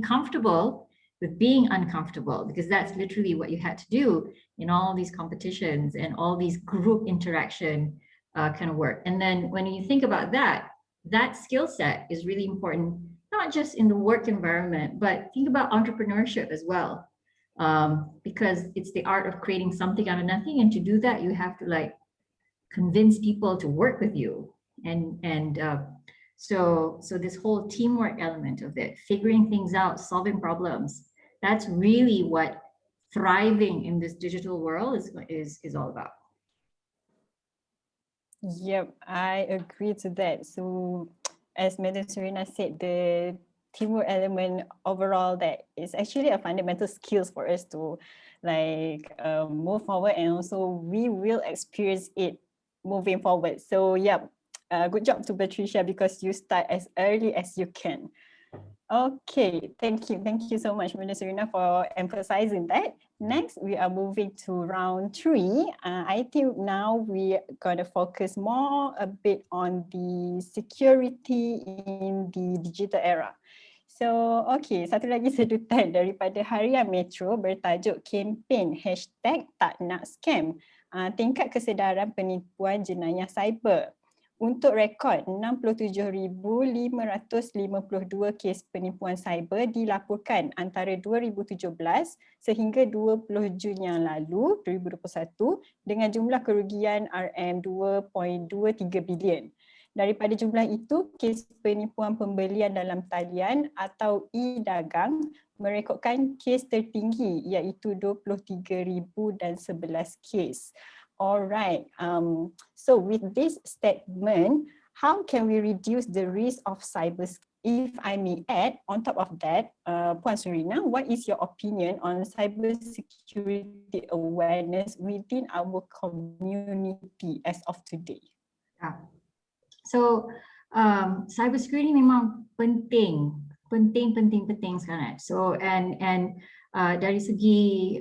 comfortable with being uncomfortable, because that's literally what you had to do in all these competitions and all these group interaction kind of work. And then when you think about that skill set is really important, not just in the work environment, but think about entrepreneurship as well. Because it's the art of creating something out of nothing. And to do that, you have to like convince people to work with you. So this whole teamwork element of it, figuring things out, solving problems, that's really what thriving in this digital world is all about. Yep, I agree to that. So as Madam SURINA said, the teamwork element overall, that is actually a fundamental skills for us to like move forward, and also we will experience it moving forward. So yeah, good job to BATRISYIA, because you start as early as you can. Okay, thank you so much, Madam SURINA, for emphasizing that. Next, we are moving to round 3. I think now we gonna focus more a bit on the security in the digital era. So, okay, satu lagi sedutan daripada Harian Metro bertajuk kempen #TakNakScam, tingkat kesedaran penipuan jenayah cyber. Untuk rekod, 67,552 kes penipuan cyber dilaporkan antara 2017 sehingga 20 Jun yang lalu, 2021, dengan jumlah kerugian RM2.23 bilion. Daripada jumlah itu, kes penipuan pembelian dalam talian atau e-dagang merekodkan kes tertinggi, iaitu 23,011 kes. Alright, so with this statement, how can we reduce the risk of cyber? If I may add, on top of that, Puan SURINA, what is your opinion on cybersecurity awareness within our community as of today? Yeah. So, cybersecurity memang penting sekarang. So, and dari segi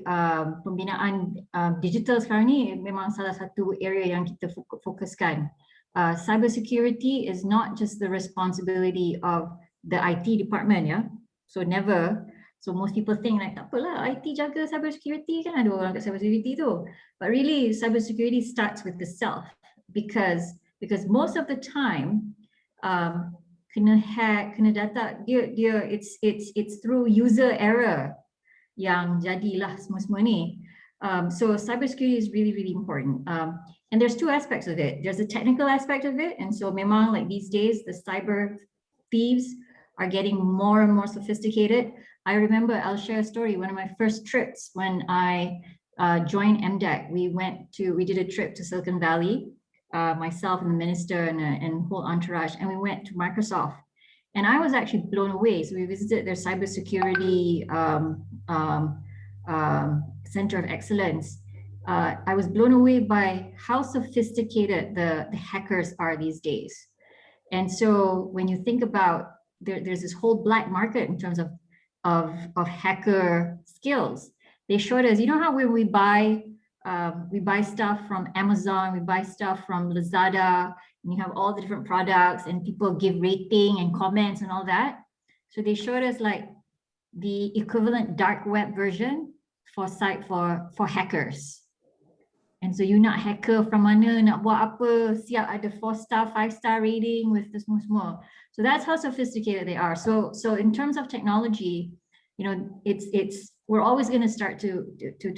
pembinaan digital sekarang ni memang salah satu area yang kita fokuskan. Cyber security is not just the responsibility of the IT department, yeah. So most people think like tak apalah IT jaga cyber security, kan ada orang kat cyber security tu. But really cyber security starts with the self, because most of the time kena hack, kena data dia it's through user error yang jadilah semua ni. So cybersecurity is really important. And there's two aspects of it. There's a technical aspect of it, and so memang like these days the cyber thieves are getting more and more sophisticated. I remember, I'll share a story. One of my first trips when I joined MDEC, we did a trip to Silicon Valley, myself and the minister and whole entourage, and we went to Microsoft. And I was actually blown away. So we visited their cybersecurity Center of Excellence. I was blown away by how sophisticated the hackers are these days. And so when you think about, there's this whole black market in terms of hacker skills. They showed us, you know how when we buy stuff from Amazon, we buy stuff from Lazada, and you have all the different products and people give rating and comments and all that. So they showed us like the equivalent dark web version for hackers. And so you nak hacker from mana, nak buat apa, siap ada 4-star, 5-star rating with the semua. So that's how sophisticated they are. So in terms of technology, you know, we're always going to start to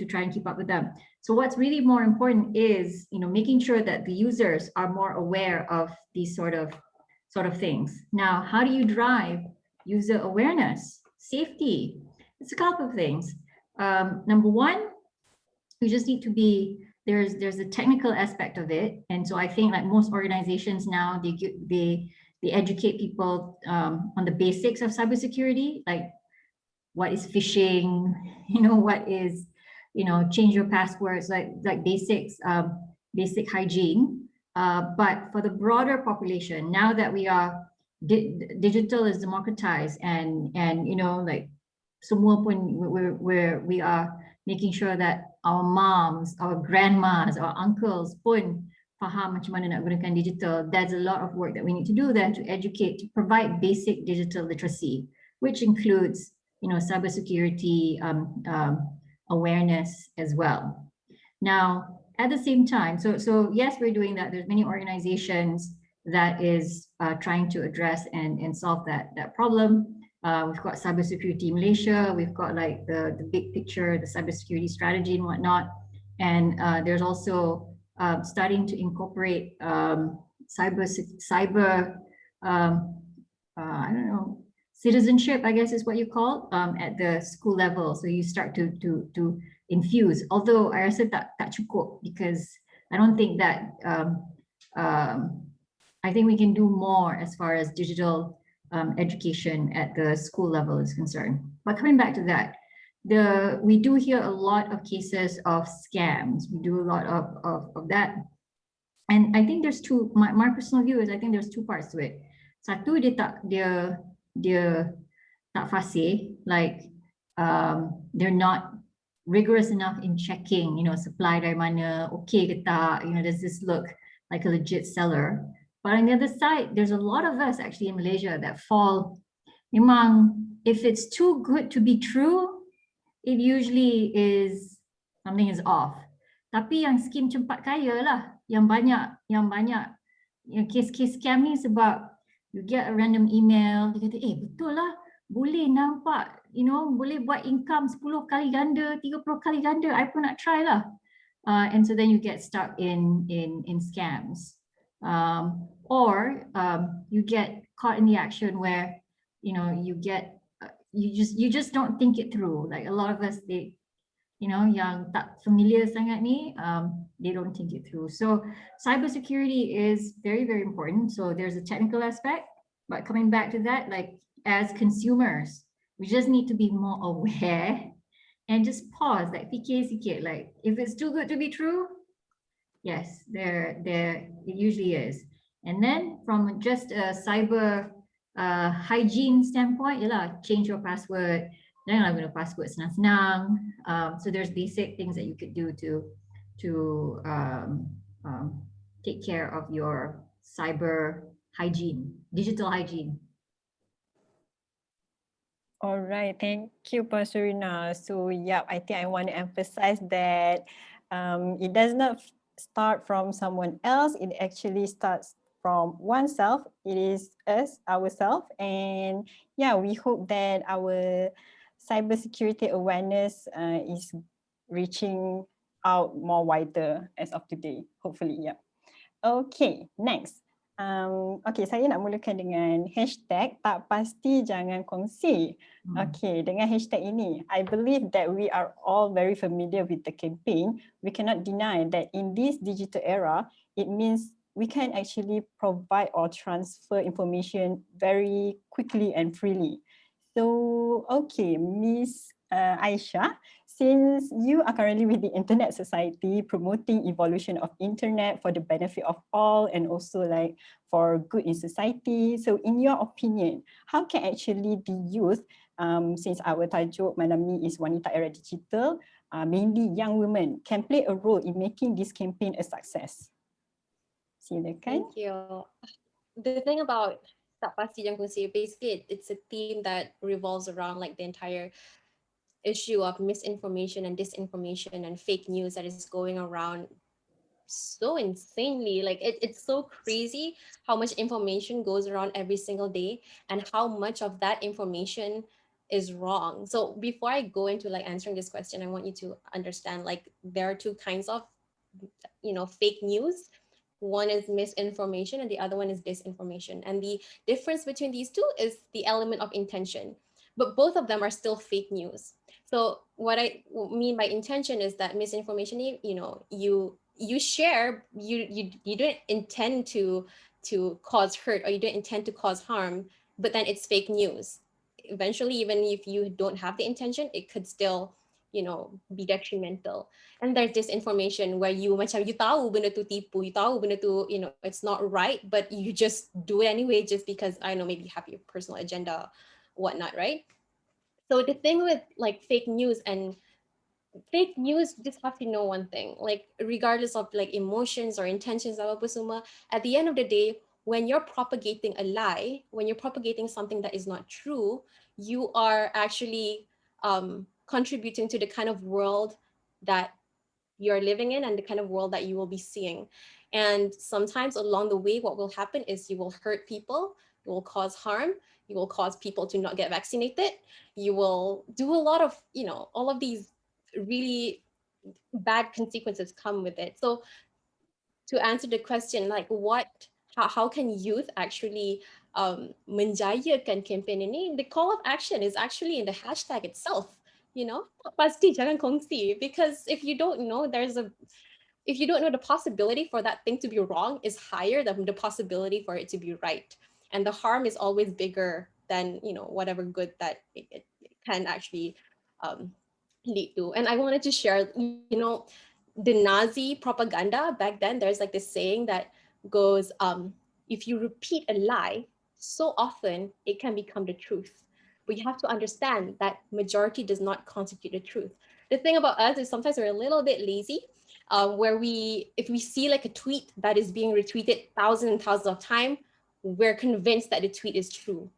try and keep up with them. So what's really more important is, you know, making sure that the users are more aware of these sort of things. Now, how do you drive user awareness, safety? It's a couple of things. Number one, you just need to be, there's a technical aspect of it. And so I think like most organizations now, they educate people on the basics of cybersecurity, like what is phishing, you know, what is, you know, change your passwords, like basics, basic hygiene. But for the broader population, now that we are, digital is democratized and you know, like semua pun we are making sure that our moms, our grandmas, our uncles pun faham macam mana nak gunakan digital. There's a lot of work that we need to do there to educate, to provide basic digital literacy, which includes, you know, cybersecurity awareness as well. Now, at the same time, so yes, we're doing that. There's many organizations that is trying to address and solve that problem. We've got Cybersecurity Malaysia, we've got like the big picture, the cybersecurity strategy and whatnot. And there's also starting to incorporate cyber I don't know, citizenship, I guess is what you call, at the school level. So you start to infuse, although I rasa tak cukup, because I don't think that, I think we can do more as far as digital education at the school level is concerned. But coming back to that, we do hear a lot of cases of scams. We do a lot of that. And I think there's two, my personal view is I think there's two parts to it. Satu, dia tak fasih, like they're not rigorous enough in checking, you know, supply dari mana, okay ke tak, you know, does this look like a legit seller? But on the other side, there's a lot of us actually in Malaysia that fall, memang, if it's too good to be true, it usually is, something is off. Tapi yang skim cepat kaya lah, yang banyak, yang kes-kes scam ni sebab you get a random email, dia kata, betul lah, boleh nampak, you know, boleh buat income 10 kali ganda, 30 kali ganda, I pun nak try lah. And so then you get stuck in scams. Or you get caught in the action where, you know, you just don't think it through. Like a lot of us, they, you know, yang tak familiar sangat ni, they don't think it through. So cybersecurity is very, very important. So there's a technical aspect, but coming back to that, like as consumers, we just need to be more aware and just pause, like fikir sikit, like if it's too good to be true, yes, it usually is. And then from just a cyber hygiene standpoint, yalah, change your password. Janganlah guna password senang-senang. So there's basic things that you could do to take care of your cyber hygiene, digital hygiene. All right, thank you, SURINA. So yeah, I think I want to emphasize that it does not start from someone else. It actually starts from oneself. It is us, ourselves. And yeah, we hope that our cybersecurity awareness is reaching out more wider as of today, hopefully, yeah. Okay, next. Okay, saya nak mulakan dengan hashtag tak pasti jangan kongsi. Okay, dengan hashtag ini, I believe that we are all very familiar with the campaign. We cannot deny that in this digital era, it means we can actually provide or transfer information very quickly and freely. So, okay, Miss AISYAH, since you are currently with the Internet Society promoting evolution of Internet for the benefit of all and also like for good in society. So in your opinion, how can actually the youth, since our tajuk malam ni is Wanita Era Digital, mainly young women, can play a role in making this campaign a success? Silakan. Thank you. The thing about tak pasti jangan kongsi, basically it's a theme that revolves around like the entire issue of misinformation and disinformation and fake news that is going around so insanely. Like it's so crazy how much information goes around every single day and how much of that information is wrong. So before I go into like answering this question, I want you to understand like there are two kinds of, you know, fake news. One is misinformation and the other one is disinformation. And the difference between these two is the element of intention. But both of them are still fake news. So what I mean by intention is that misinformation, you know, you share, you don't intend to cause hurt, or you don't intend to cause harm, but then it's fake news. Eventually, even if you don't have the intention, it could still, you know, be detrimental. And there's disinformation where you macam you tahu benda tu tipu, you tahu benda tu, you know, it's not right, but you just do it anyway just because, I don't know, maybe you have your personal agenda, whatnot, right? So the thing with like fake news, just have to know one thing, like regardless of like emotions or intentions, apa semua, at the end of the day, when you're propagating a lie, when you're propagating something that is not true, you are actually contributing to the kind of world that you're living in and the kind of world that you will be seeing. And sometimes along the way, what will happen is you will hurt people, you will cause harm, you will cause people to not get vaccinated, you will do a lot of, you know, all of these really bad consequences come with it. So to answer the question, like how can youth actually menjayakan campaign ini, the call of action is actually in the hashtag itself, you know, pasti jangan kongsi, because if you don't know, if you don't know, the possibility for that thing to be wrong is higher than the possibility for it to be right. And the harm is always bigger than, you know, whatever good that it can actually lead to. And I wanted to share, you know, the Nazi propaganda back then, there's like this saying that goes, if you repeat a lie so often, it can become the truth. But you have to understand that majority does not constitute the truth. The thing about us is sometimes we're a little bit lazy, where if we see like a tweet that is being retweeted thousands and thousands of times, we're convinced that the tweet is true,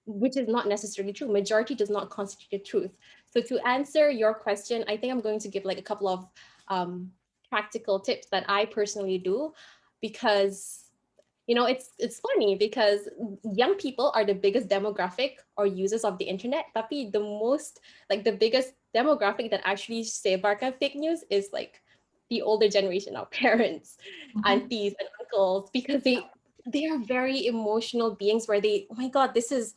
which is not necessarily true. Majority does not constitute the truth. So to answer your question, I think I'm going to give like a couple of practical tips that I personally do, because, you know, it's funny because young people are the biggest demographic or users of the internet, tapi the biggest demographic that actually sebarkan fake news is like the older generation, our parents, aunties and uncles, because they are very emotional beings where oh my God, this is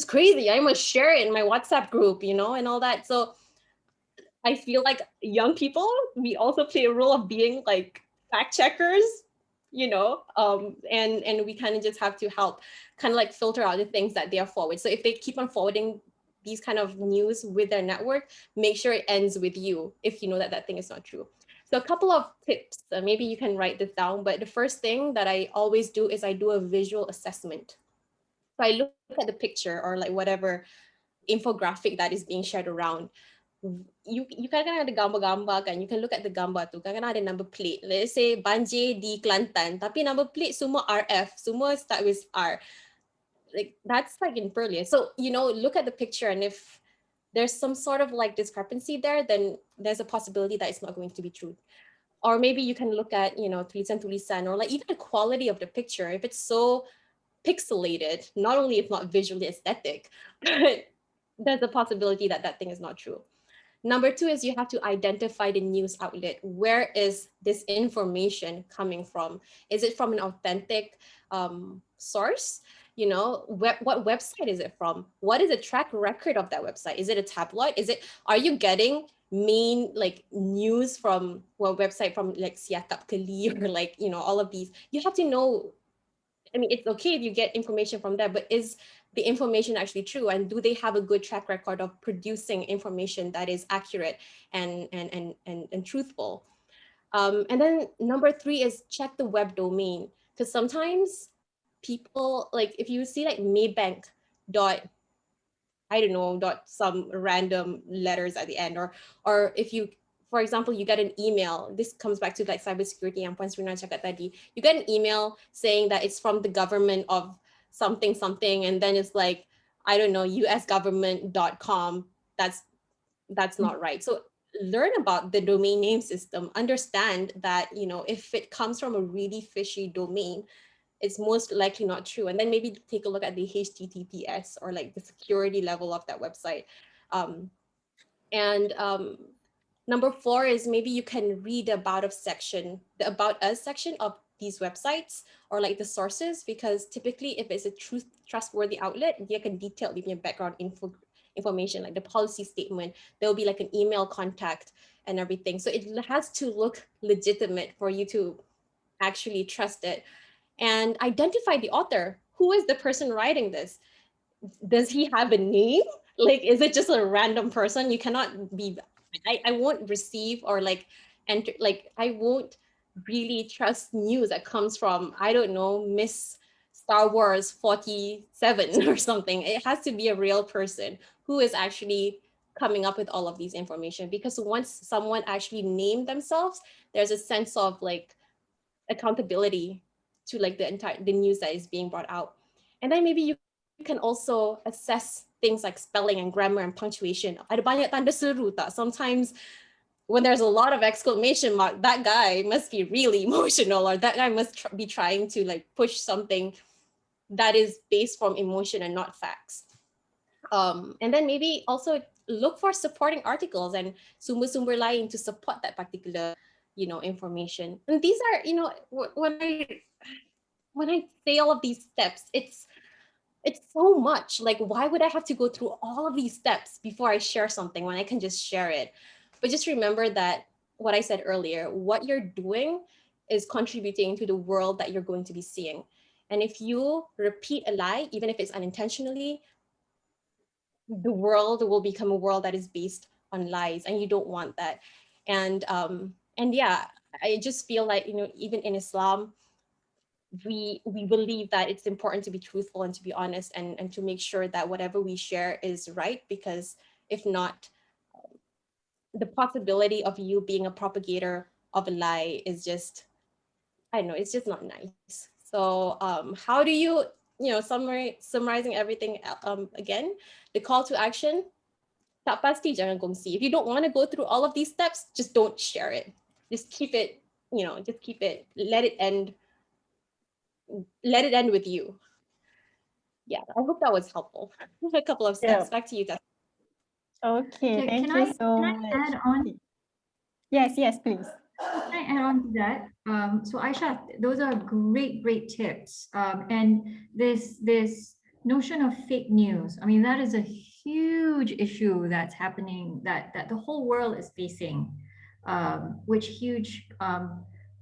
crazy, I must share it in my WhatsApp group, you know, and all that. So I feel like young people, we also play a role of being like fact checkers, you know, and we kind of just have to help kind of like filter out the things that they are forward. So if they keep on forwarding these kind of news with their network, make sure it ends with you if you know that that thing is not true. So a couple of tips, maybe you can write this down, but the first thing that I always do is I do a visual assessment. So I look at the picture or like whatever infographic that is being shared around. You can ada gambar-gambar kan, you can look at the gambar tu, kan ada number plate. Let's say banjir di Kelantan, tapi number plate semua RF, semua start with R. Like that's like in brilliant. So, you know, look at the picture, and if there's some sort of like discrepancy there, then there's a possibility that it's not going to be true. Or maybe you can look at, you know, tulisan, or like even the quality of the picture. If it's so pixelated, not only it's not visually aesthetic, but there's a possibility that that thing is not true. Number two is you have to identify the news outlet. Where is this information coming from? Is it from an authentic source? You know, what website is it from? What is the track record of that website? Is it a tabloid? Are you getting main like news from website from like Siakap Keli or like, you know, all of these? You have to know. I mean, it's okay if you get information from there, but is the information actually true? And do they have a good track record of producing information that is accurate and truthful? And then number three is check the web domain, because sometimes people, like if you see like Maybank dot, I don't know, dot some random letters at the end, or if you, for example, you get an email, this comes back to like cybersecurity yang Puan Surina cakap tadi, you get an email saying that it's from the government of something, and then it's like, I don't know, usgovernment.com, that's not right. So learn about the domain name system, understand that, you know, if it comes from a really fishy domain, it's most likely not true. And then maybe take a look at the HTTPS or like the security level of that website. Number four is maybe you can read the About Us section of these websites or like the sources, because typically if it's a trustworthy outlet, they can detail your background information, like the policy statement, there'll be like an email contact and everything. So it has to look legitimate for you to actually trust it. And identify the author. Who is the person writing this? Does he have a name? Like, is it just a random person? You cannot be, I won't receive or like enter, like I won't really trust news that comes from, I don't know, Miss Star Wars 47 or something. It has to be a real person who is actually coming up with all of these information, because once someone actually named themselves, there's a sense of like accountability to like the news that is being brought out. And then maybe you can also assess things like spelling and grammar and punctuation. Ada banyak tanda seru tak? Sometimes when there's a lot of exclamation mark, that guy must be really emotional, or that guy must be trying to like push something that is based from emotion and not facts. And then maybe also look for supporting articles and sumber-sumber lain to support that particular, you know, information. And these are, you know, when I say all of these steps, it's so much. Like, why would I have to go through all of these steps before I share something when I can just share it? But just remember that what I said earlier, what you're doing is contributing to the world that you're going to be seeing. And if you repeat a lie, even if it's unintentionally, the world will become a world that is based on lies, and you don't want that. And yeah, I just feel like, you know, even in Islam, we believe that it's important to be truthful and to be honest, and to make sure that whatever we share is right, because if not, the possibility of you being a propagator of a lie is just, I don't know, it's just not nice. So how do you, you know, summarizing everything again, the call to action, tak pasti jangan kongsi. If you don't want to go through all of these steps, just don't share it. Just keep it, you know, just keep it, let it end with you. Yeah, I hope that was helpful. A couple of steps. Back to you, Tess. Okay, thank you so much. Can I add on? Yes, please. Can I add on to that? So AISYAH, those are great tips. And this notion of fake news, I mean, that is a huge issue that's happening, that the whole world is facing, which huge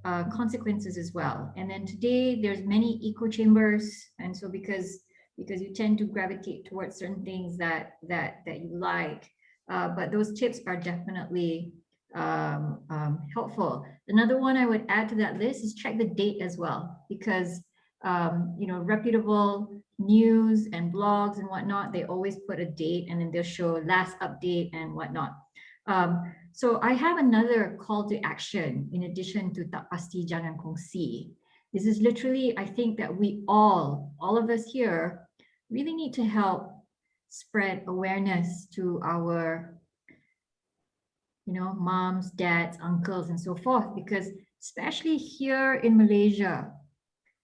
consequences as well. And then today there's many echo chambers, and so because you tend to gravitate towards certain things that you like, but those tips are definitely helpful. Another one I would add to that list is check the date as well, because you know, reputable news and blogs and whatnot, they always put a date and then they'll show last update and whatnot. So I have another call to action in addition to tak pasti jangan kongsi. This is literally, I think that we all of us here really need to help spread awareness to our, you know, moms, dads, uncles, and so forth, because especially here in Malaysia,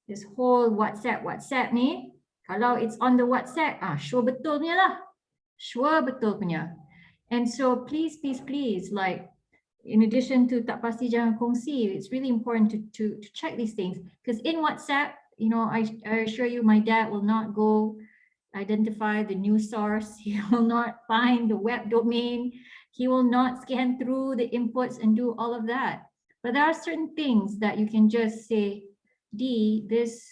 this whole WhatsApp ni, kalau it's on the WhatsApp, sure betul punya lah. Sure betul punya. And so please, like, in addition to tak pasti jangan kongsi, it's really important to check these things, because in WhatsApp, you know, I assure you, my dad will not go identify the news source. He will not find the web domain. He will not scan through the inputs and do all of that. But there are certain things that you can just say, D, there's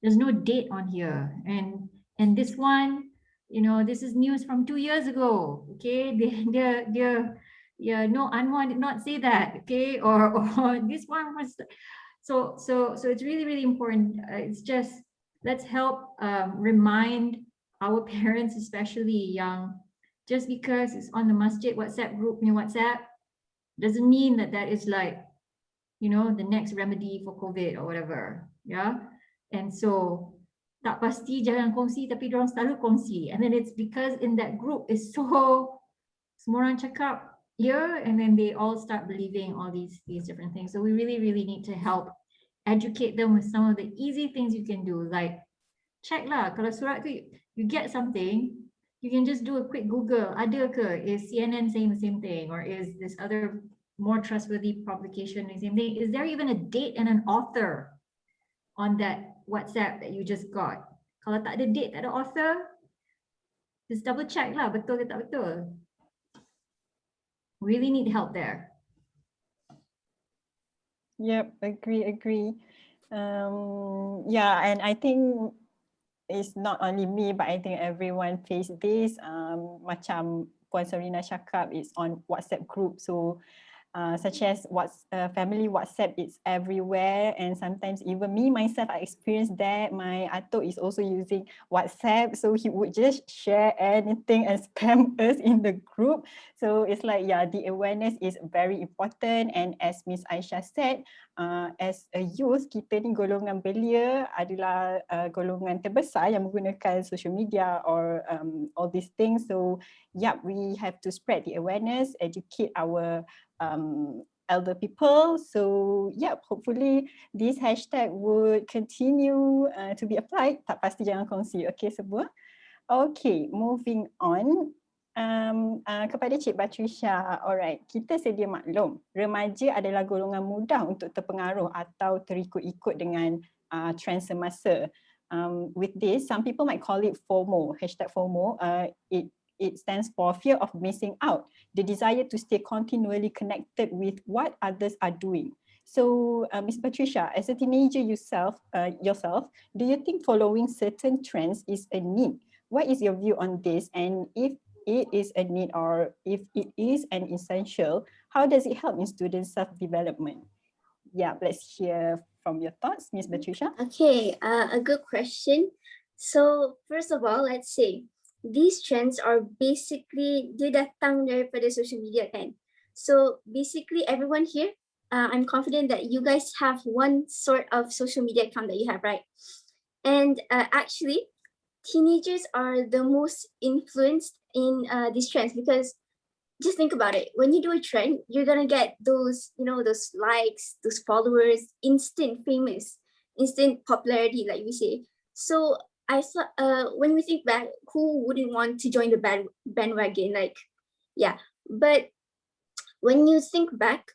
no date on here. And this one, you know, this is news from 2 years ago. Okay, yeah, no, Anwar did not say that. Okay, or this one was. So it's really, really important. It's just, let's help remind our parents, especially young, just because it's on the masjid WhatsApp group, new WhatsApp, doesn't mean that that is like, you know, the next remedy for COVID or whatever. Yeah. And so tak pasti jangan kongsi, tapi dorang selalu kongsi. And then it's because in that group is so, semua orang cakap, yeah, and then they all start believing all these different things. So we really, really need to help educate them with some of the easy things you can do, like check lah, kalau surat tu you get something, you can just do a quick Google, ada ke, is CNN saying the same thing, or is this other more trustworthy publication the same thing? Is there even a date and an author on that WhatsApp that you just got? Kalau tak ada date, tak ada author, just double check lah, betul ke tak betul. Really need help there. Yep, agree. Yeah, and I think it's not only me, but I think everyone face this. Macam Puan Surina cakap, it's on WhatsApp group. So such as family WhatsApp, it's everywhere, and sometimes even me myself, I experienced that. My atuk is also using WhatsApp, so he would just share anything and spam us in the group. So it's like, yeah, the awareness is very important. And as Miss Aisyah said, as a youth, kita ni golongan belia adalah golongan terbesar yang menggunakan social media or all these things. So yeah, we have to spread the awareness, educate our elder people. So yeah, hopefully this hashtag would continue to be applied. Tak pasti jangan kongsi. Okay semua. Okay, moving on. Kepada Cik Batrisya, alright, kita sedia maklum remaja adalah golongan mudah untuk terpengaruh atau terikut-ikut dengan trend semasa. With this, some people might call it FOMO, hashtag FOMO. It stands for fear of missing out, the desire to stay continually connected with what others are doing. So, Ms. Batrisya, as a teenager yourself, do you think following certain trends is a need? What is your view on this? And if it is a need, or if it is an essential, how does it help in student self-development? Yeah, let's hear from your thoughts, Ms. Batrisya. Okay, a good question. So first of all, let's say these trends are basically dia datang daripada social media kan. So basically everyone here, I'm confident that you guys have one sort of social media account that you have, right? And actually, teenagers are the most influenced in these trends, because just think about it. When you do a trend, you're gonna get those, you know, those likes, those followers, instant famous, instant popularity, like we say. So I thought, when we think back, who wouldn't want to join the bandwagon? Like, yeah. But when you think back,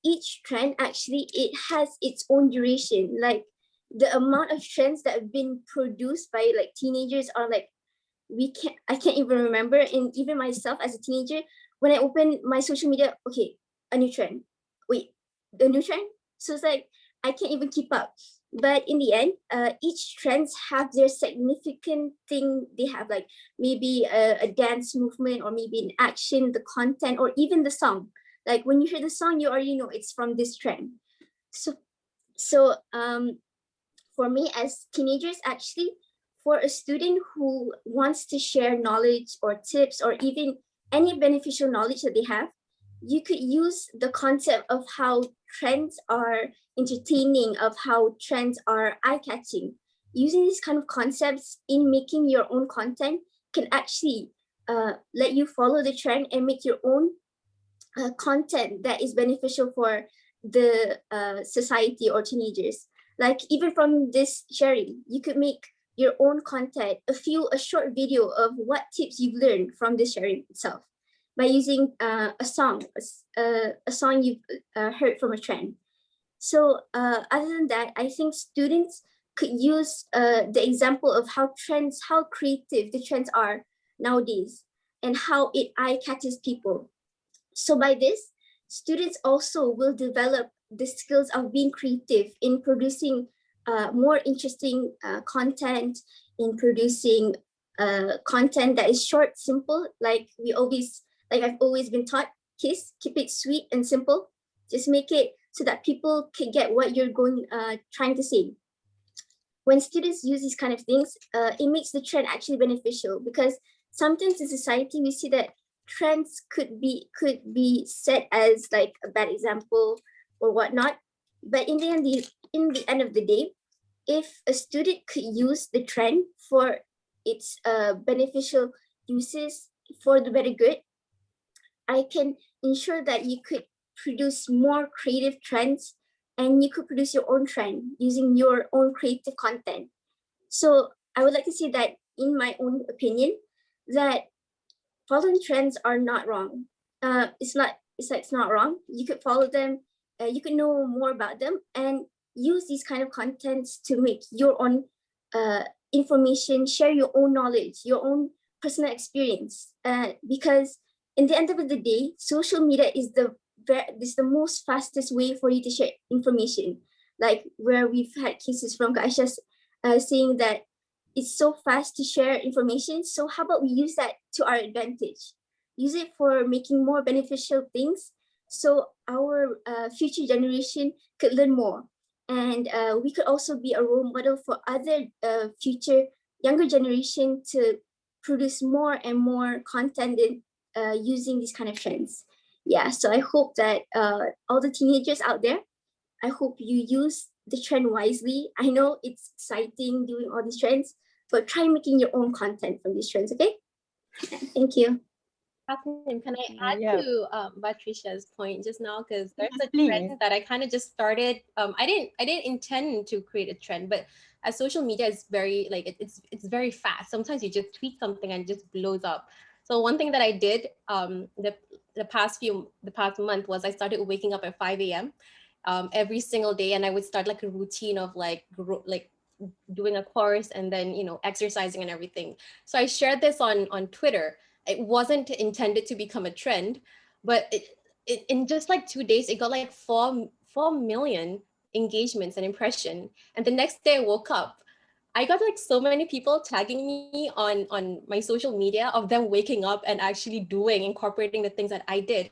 each trend actually, it has its own duration. Like the amount of trends that have been produced by like teenagers are like, I can't even remember. And even myself as a teenager, when I open my social media, okay, a new trend. Wait, the new trend? So it's like, I can't even keep up. But in the end, each trends have their significant thing. They have like maybe a dance movement, or maybe an action, the content, or even the song. Like when you hear the song, you already know it's from this trend. So for me as teenagers, actually, for a student who wants to share knowledge or tips or even any beneficial knowledge that they have, you could use the concept of how trends are entertaining, of how trends are eye-catching. Using these kind of concepts in making your own content can actually let you follow the trend and make your own content that is beneficial for the society or teenagers. Like even from this sharing, you could make your own content, a short video of what tips you've learned from this sharing itself. by using a song you've heard from a trend. So other than that, I think students could use the example of how creative the trends are nowadays and how it eye catches people. So by this, students also will develop the skills of being creative in producing more interesting content, in producing content that is short, simple, like I've always been taught, keep it sweet and simple. Just make it so that people can get what you're trying to say. When students use these kind of things, it makes the trend actually beneficial, because sometimes in society we see that trends could be set as like a bad example or whatnot. But in the end of the day, if a student could use the trend for its beneficial uses for the better good, I can ensure that you could produce more creative trends, and you could produce your own trend using your own creative content. So I would like to say that, in my own opinion, that following trends are not wrong. It's not wrong. You could follow them. You could know more about them and use these kind of contents to make your own information, share your own knowledge, your own personal experience. Because in the end of the day, social media is the most fastest way for you to share information. Like where we've had cases from AISYAH saying that it's so fast to share information. So how about we use that to our advantage? Use it for making more beneficial things, so our future generation could learn more. And we could also be a role model for other future younger generation to produce more and more content using these kind of trends. Yeah, so I hope that all the teenagers out there, I hope you use the trend wisely. I know it's exciting doing all these trends, but try making your own content from these trends, okay? Thank you. Can I add to BATRISYIA's point just now? Because there's a trend that I kind of just started. I didn't intend to create a trend, but as social media is very it's very fast. Sometimes you just tweet something and it just blows up. So one thing that I did the past month was I started waking up at 5 a.m. Every single day, and I would start like a routine of like doing a course and then exercising and everything. So I shared this on Twitter. It wasn't intended to become a trend, but it in just like 2 days, it got like 4 million engagements and impression. And the next day I woke up, I got like so many people tagging me on my social media of them waking up and actually incorporating the things that I did.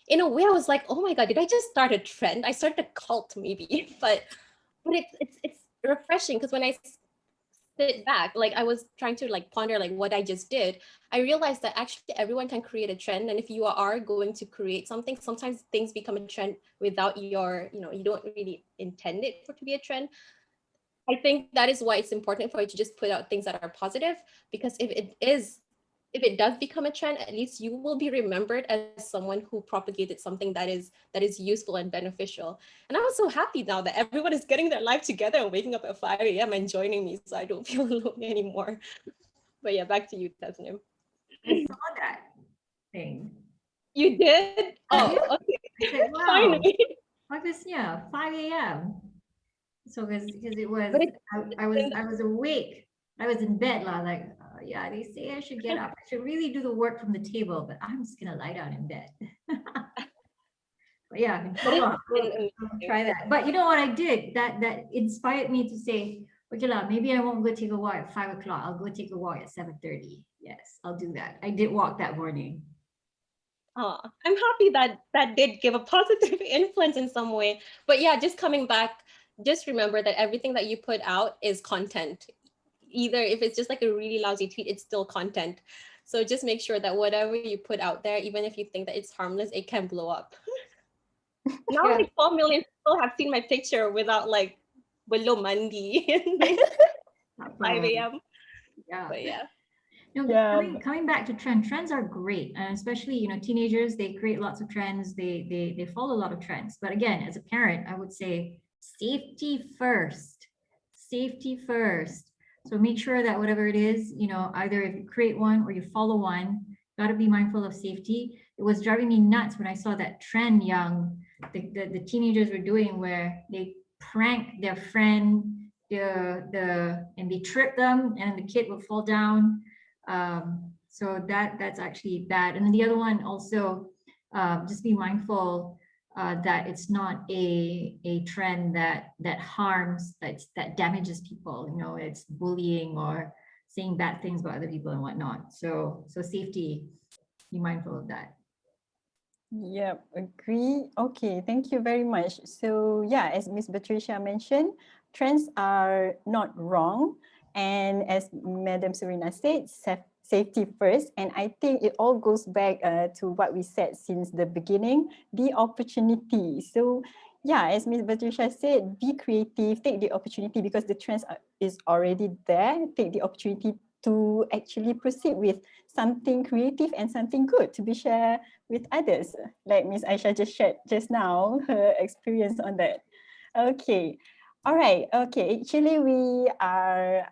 In a way, I was like, oh my God, did I just start a trend? I started a cult maybe, but it's refreshing, because when I sit back, like I was trying to like ponder like what I just did, I realized that actually everyone can create a trend. And if you are going to create something, sometimes things become a trend without your, you don't really intend it for to be a trend. I think that is why it's important for you to just put out things that are positive, because if it does become a trend, at least you will be remembered as someone who propagated something that is useful and beneficial. And I'm so happy now that everyone is getting their life together and waking up at 5 a.m. and joining me, so I don't feel alone anymore. But yeah, back to you, Tasnim. I saw that thing. You did? Oh, okay. I said, wow. Finally. Yeah, 5 a.m. So because it was, I was awake. I was in bed, like, yeah, they say I should get up. I should really do the work from the table, but I'm just gonna lie down in bed. But yeah, I'll try that. But you know what I did? That inspired me to say, okay, maybe I won't go take a walk at 5 o'clock. I'll go take a walk at 7:30. Yes, I'll do that. I did walk that morning. Oh, I'm happy that did give a positive influence in some way. But yeah, just coming back, just remember that everything that you put out is content. Either if it's just like a really lousy tweet, it's still content. So just make sure that whatever you put out there, even if you think that it's harmless, it can blow up. Now like 4 million people have seen my picture without like belum mandi 5 a.m. Yeah. But yeah. Coming back to trends are great, and especially teenagers, they create lots of trends, they follow a lot of trends. But again, as a parent, I would say safety first. So make sure that whatever it is, either if you create one or you follow one, got to be mindful of safety. It was driving me nuts when I saw that trend the teenagers were doing, where they prank their friend, and they trip them, and the kid would fall down. So that's actually bad. And then the other one also, just be mindful that it's not a trend that harms, that damages people. You know, it's bullying or saying bad things about other people and whatnot. So safety, be mindful of that. Yep, agree. Okay, thank you very much. So yeah, as Ms. BATRISYIA mentioned, trends are not wrong. And as Madam SURINA said, safety first. And I think it all goes back to what we said since the beginning, the opportunity. So yeah, as Ms. BATRISYIA said, be creative, take the opportunity because the trends is already there. Take the opportunity to actually proceed with something creative and something good to be shared with others. Like Ms. Aisyah just shared just now, her experience on that. Okay. All right, okay. Actually, we are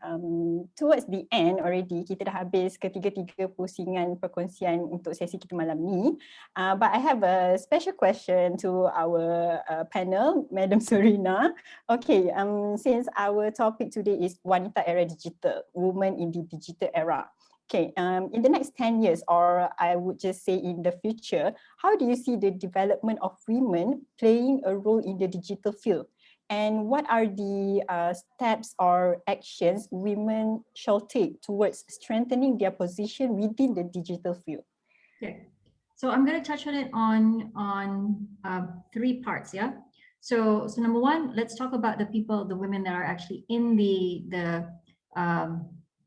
towards the end already. Kita dah habis ketiga-tiga pusingan perkongsian untuk sesi kita malam ni. But I have a special question to our panel, Madam SURINA. Okay, since our topic today is Wanita Era Digital, Women in the Digital Era. Okay, in the next 10 years, or I would just say in the future, how do you see the development of women playing a role in the digital field? And what are the steps or actions women shall take towards strengthening their position within the digital field? Okay, so I'm going to touch on it on 3 parts. Yeah. So number one, let's talk about the women that are actually in the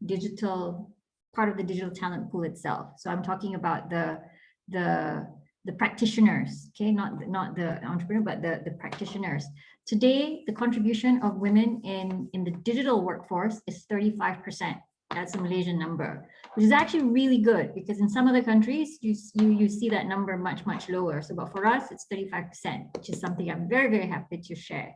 digital part of the digital talent pool itself. So I'm talking about the practitioners, okay, not the entrepreneur, but the practitioners. Today, the contribution of women in the digital workforce is 35%. That's a Malaysian number, which is actually really good, because in some other countries, you see that number much lower. So, but for us, it's 35%, which is something I'm very, very happy to share.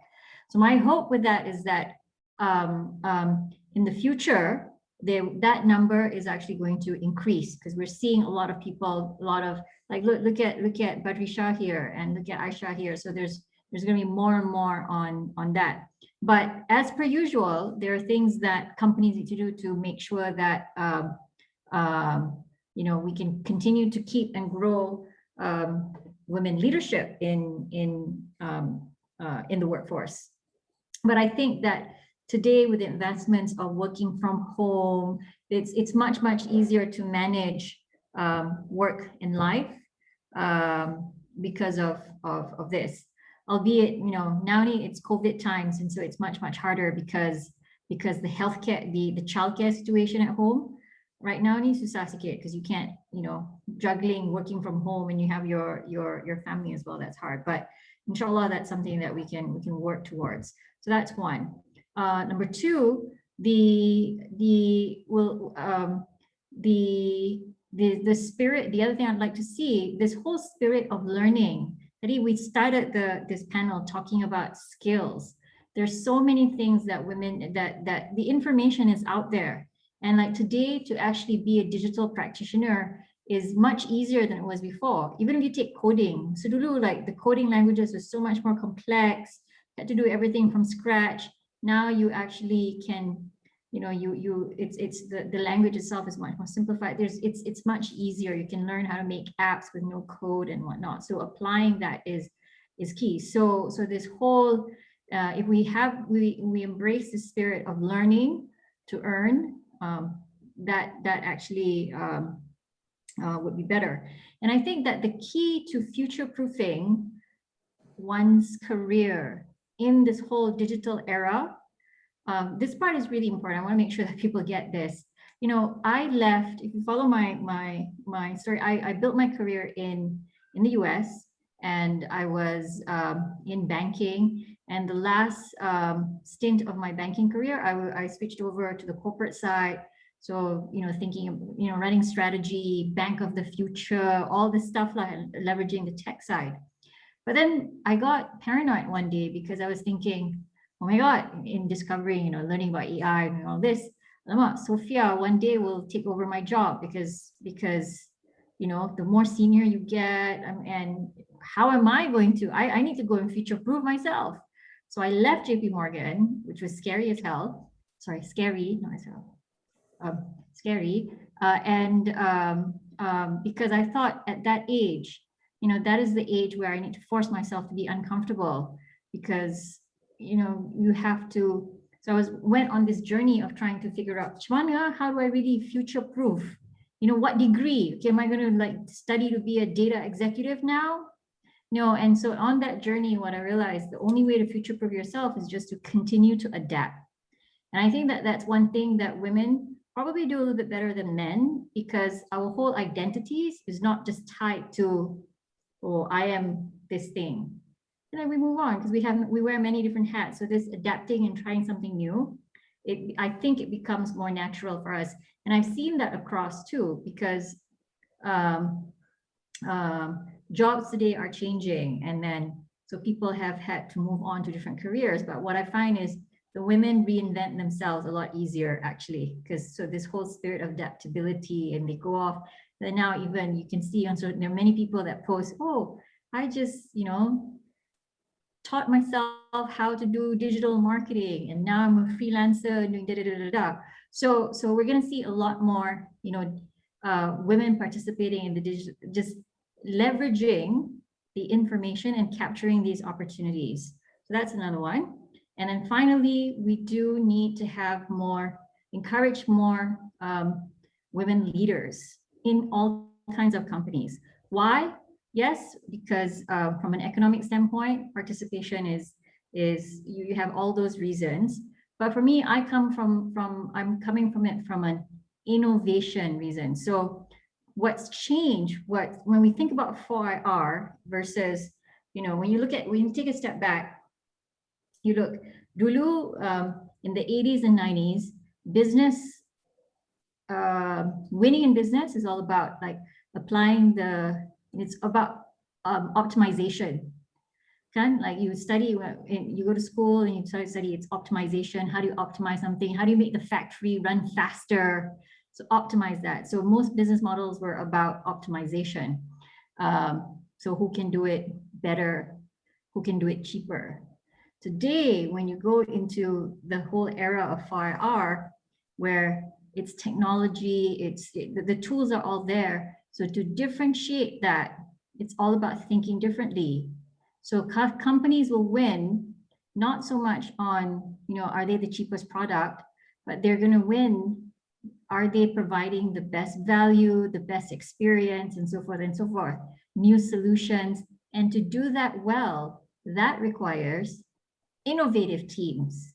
So my hope with that is that in the future, that number is actually going to increase, because we're seeing a lot of people, like look at BATRISYIA here and look at AISYAH here. So there's going to be more and more on that. But as per usual, there are things that companies need to do to make sure that you know, we can continue to keep and grow women leadership in the workforce. But I think that today, with the advancements of working from home, it's much easier to manage work and life because of this. Albeit, you know, now it's COVID times, and so it's much harder because the healthcare, the childcare situation at home right now ni susah sikit, because you can't, you know, juggling working from home and you have your family as well. That's hard, but inshallah, that's something that we can work towards. So that's one. Number two, the spirit. The other thing I'd like to see, this whole spirit of learning. We started this panel talking about skills. There's so many things that women, that the information is out there. And like today, to actually be a digital practitioner is much easier than it was before. Even if you take coding. So dulu, like the coding languages were so much more complex, had to do everything from scratch. Now you actually can, you know, it's the language itself is much more simplified. It's much easier. You can learn how to make apps with no code and whatnot. So applying that is key. So this whole, if we embrace the spirit of learning to earn, that actually would be better. And I think that the key to future-proofing one's career in this whole digital era, this part is really important. I want to make sure that people get this. You know, I left, if you follow my story, I built my career in the US, and I was in banking. And the last stint of my banking career, I switched over to the corporate side. So, you know, thinking of, you know, running strategy, bank of the future, all this stuff, like leveraging the tech side. But then I got paranoid one day, because I was thinking, oh my God, in discovering, you know, learning about AI and all this, Sophia one day will take over my job, because the more senior you get, and how am I going to, I need to go and future proof myself. So I left JP Morgan, which was scary as hell. Sorry, scary, not as hell. Scary. Because I thought at that age, that is the age where I need to force myself to be uncomfortable, because, you have to. So I went on this journey of trying to figure out, how do I really future proof? What degree? Okay, am I going to study to be a data executive now? No. And so on that journey, what I realized, the only way to future proof yourself is just to continue to adapt. And I think that that's one thing that women probably do a little bit better than men, because our whole identities is not just tied to, oh, I am this thing. And then we move on, because we wear many different hats. So this adapting and trying something new, I think it becomes more natural for us. And I've seen that across too, because jobs today are changing, and then so people have had to move on to different careers. But what I find is the women reinvent themselves a lot easier, actually, because so this whole spirit of adaptability, and they go off. And now even you can see on, so there are many people that post, oh, I just taught myself how to do digital marketing, and now I'm a freelancer doing da da da da da. So we're going to see a lot more women participating in the digital, just leveraging the information and capturing these opportunities. So that's another one. And then finally, we do need to have encourage more women leaders in all kinds of companies. Why? Yes, because from an economic standpoint, participation is you have all those reasons. But for me, I'm coming from it from an innovation reason. So what's changed, when we think about 4IR versus, when you take a step back, you look, dulu in the 80s and 90s, business, winning in business is all about applying it's about optimization. You study, you go to school and you study it's optimization. How do you optimize something? How do you make the factory run faster? So optimize that. So most business models were about optimization. So who can do it better? Who can do it cheaper? Today, when you go into the whole era of 4IR, where it's technology, the tools are all there. So to differentiate that, it's all about thinking differently. So companies will win, not so much on, are they the cheapest product, but they're going to win. Are they providing the best value, the best experience, and so forth and so forth, new solutions? And to do that well, that requires innovative teams.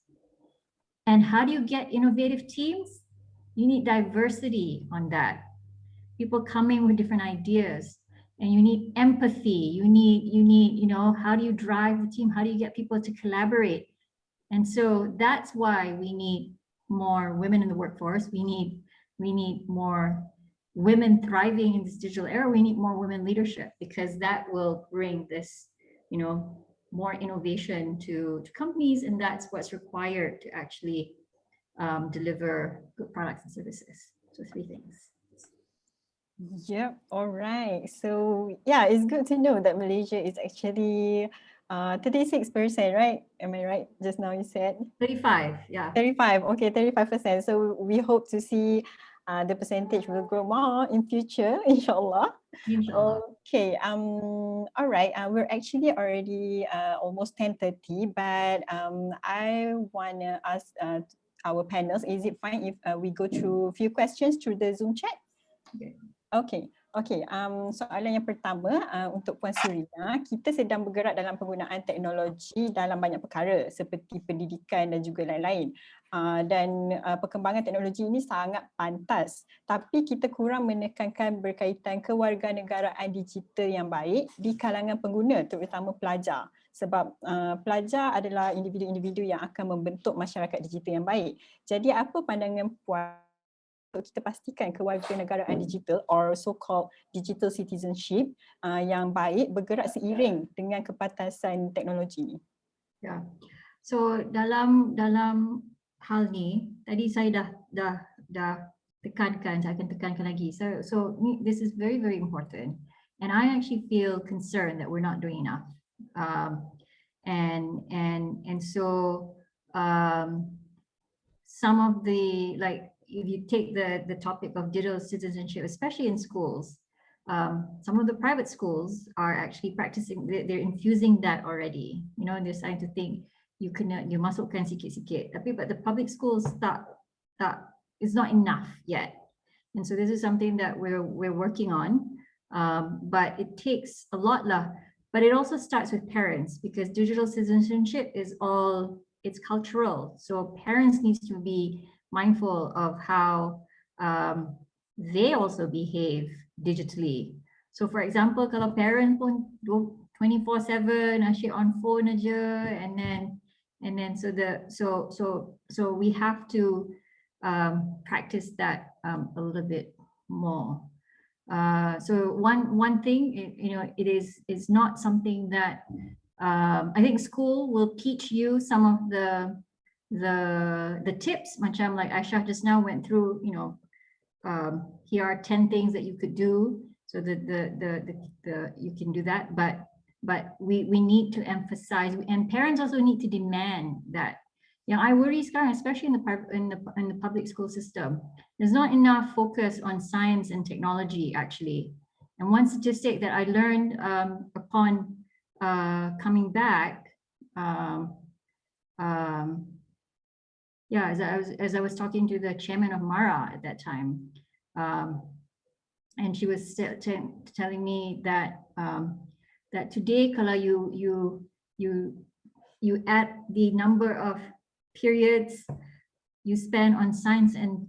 And how do you get innovative teams? You need diversity on that. People coming with different ideas, and you need empathy. You need, how do you drive the team? How do you get people to collaborate? And so that's why we need more women in the workforce. We need more women thriving in this digital era. We need more women leadership, because that will bring this, more innovation to companies, and that's what's required to actually deliver good products and services. So 3 things. Yep. All right. So yeah, it's good to know that Malaysia is actually 36%, right? Am I right? Just now you said 35. Yeah. 35. Okay, 35%. So we hope to see the percentage will grow more in future, inshallah. Inshallah. Okay. All right. We're actually already almost 10:30, but I wanna ask our panels, is it fine if we go through a few questions through the Zoom chat? Okay. Soalan yang pertama untuk Puan Surina, kita sedang bergerak dalam penggunaan teknologi dalam banyak perkara seperti pendidikan dan juga lain-lain. Dan perkembangan teknologi ini sangat pantas, tapi kita kurang menekankan berkaitan kewarganegaraan digital yang baik di kalangan pengguna, terutama pelajar. Sebab pelajar adalah individu-individu yang akan membentuk masyarakat digital yang baik. Jadi apa pandangan Puan untuk kita pastikan kewarganegaraan digital or so-called digital citizenship yang baik bergerak seiring dengan kepantasan teknologi ini? Ya. So dalam hal ni tadi saya dah tekankan, saya akan tekankan lagi. So this is very, very important. And I actually feel concerned that we're not doing enough. So some of the, like, if you take the topic of digital citizenship, especially in schools, some of the private schools are actually practicing, they're infusing that already. You know, they're starting to think you masukkan sikit-sikit. But the public schools it's not enough yet. And so this is something that we're working on. But it takes a lot lah. But it also starts with parents, because digital citizenship is it's cultural. So parents need to be mindful of how they also behave digitally. So for example, kalau parent pun 24/7 asyik on phone aja, and then so we have to practice that a little bit more. So one thing, you know, it's not something that I think school will teach you some of the tips, macam like AISYAH just now went through, you know, here are 10 things that you could do, so that you can do that, but we need to emphasize, and parents also need to demand that. You know, I worry sekarang, especially in the public school system, there's not enough focus on science and technology actually. And one statistic that I learned upon coming back, as I was talking to the chairman of MARA at that time, and she was telling me that that today, kalau you add the number of periods you spend on science and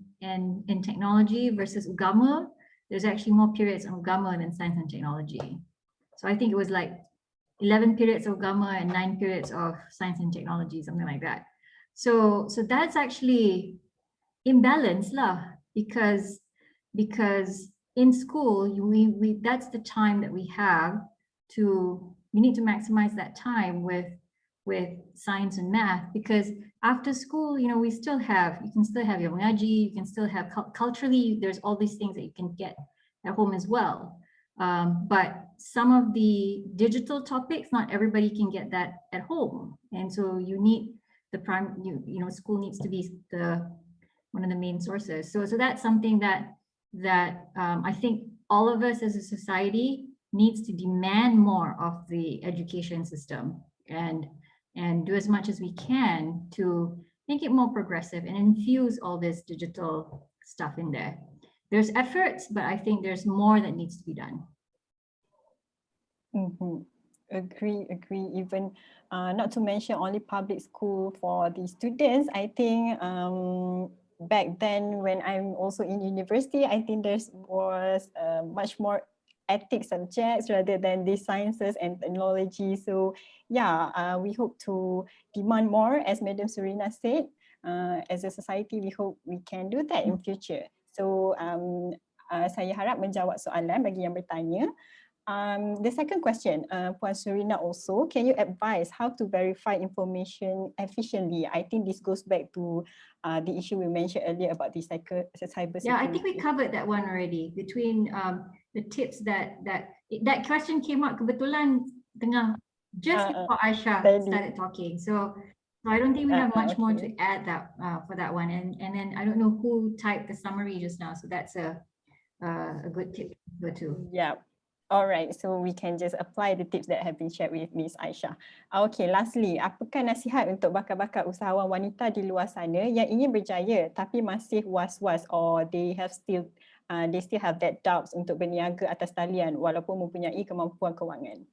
technology versus agama, there's actually more periods on agama than science and technology. So I think it was like 11 periods of agama and 9 periods of science and technology, something like that. So that's actually imbalance lah, because in school we that's the time that we have we need to maximize that time with science and math, because after school, you know, you can still have your mengaji, you can still have culturally, there's all these things that you can get at home as well. But some of the digital topics, not everybody can get that at home. And so you need school needs to be one of the main sources. So that's something that I think all of us as a society needs to demand more of the education system, and do as much as we can to make it more progressive and infuse all this digital stuff in there. There's efforts, but I think there's more that needs to be done. Agree. Even not to mention only public school for the students. I think back then when I'm also in university, I think there was much more ethics subjects rather than the sciences and technology. So yeah, we hope to demand more, as Madam SURINA said. As a society, we hope we can do that in future. So saya harap menjawab soalan bagi yang bertanya. The second question, Puan SURINA also, can you advise how to verify information efficiently? I think this goes back to the issue we mentioned earlier about the cybersecurity. Yeah, I think we covered that one already. Between the tips that question came up kebetulan just before AISYAH started talking. So I don't think we have much more to add for that one. And then I don't know who typed the summary just now. So that's a good tip to go to. Yeah. All right, so we can just apply the tips that have been shared with Ms. AISYAH. Okay, lastly, apakah nasihat untuk bakal-bakal usahawan wanita di luar sana yang ingin berjaya tapi masih was-was, or they still have that doubts untuk berniaga atas talian walaupun mempunyai kemampuan kewangan?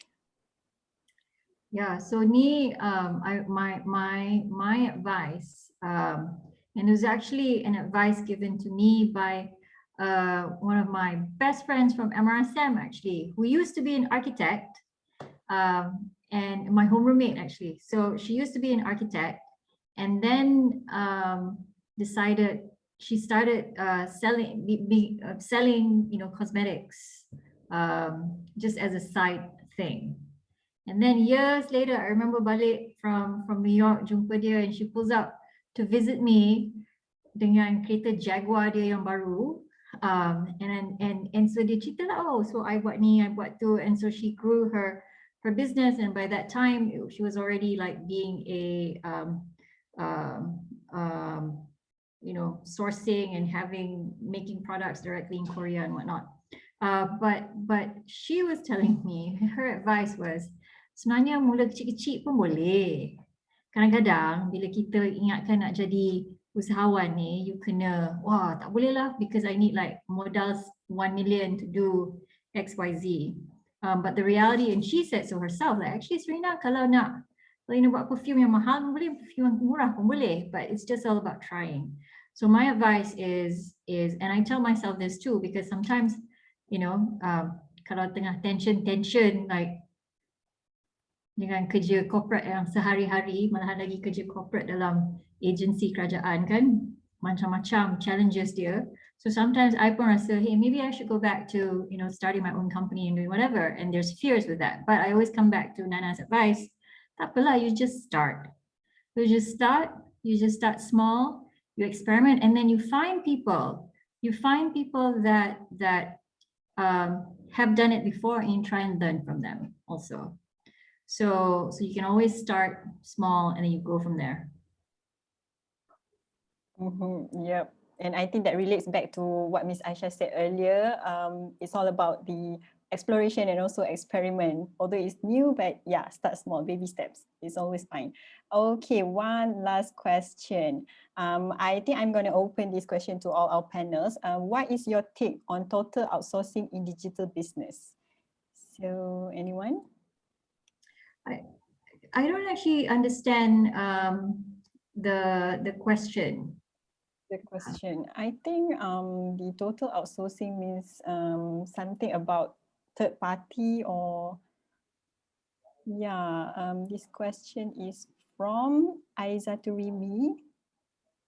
Yeah, so ni my advice, and it was actually an advice given to me by one of my best friends from MRSM actually, who used to be an architect, and my home roommate actually. So she used to be an architect, and then she started selling, you know, cosmetics, just as a side thing. And then years later, I remember balik from New York, jumpa dia, and she pulls up to visit me dengan kereta Jaguar dia yang baru. And so dia cerita lah, oh, so I buat ni, I buat tu, and so she grew her business, and by that time she was already like being a you know, sourcing and making products directly in Korea and whatnot. But she was telling me, her advice was, sebenarnya mula kecil-kecil pun boleh. Kadang-kadang bila kita ingatkan nak jadi usahawan ni, you kena, wah, tak boleh lah because I need like modal 1 million to do XYZ. But the reality, and she said so herself, like actually Surina, kalau nak buat perfume yang mahal pun boleh, perfume yang murah pun boleh, but it's just all about trying. So my advice is, and I tell myself this too, because sometimes, you know, kalau tengah tension like dengan kerja corporate yang sehari-hari, malahan lagi kerja corporate dalam agensi kerajaan kan, macam-macam challenges dia. So sometimes I pun rasa, hey, maybe I should go back to, you know, starting my own company and doing whatever. And there's fears with that. But I always come back to Nana's advice. Tak apalah, you just start. You just start small, you experiment, and then you find people. You find people that have done it before, and you try and learn from them also. So you can always start small and then you go from there. Yep. And I think that relates back to what Ms. Aisyah said earlier. It's all about the exploration and also experiment. Although it's new, but yeah, start small, baby steps. It's always fine. Okay, one last question. I think I'm going to open this question to all our panels. What is your take on total outsourcing in digital business? So anyone? I don't actually understand the question. The question. I think the total outsourcing means something about third party or yeah. This question is from AISYAH.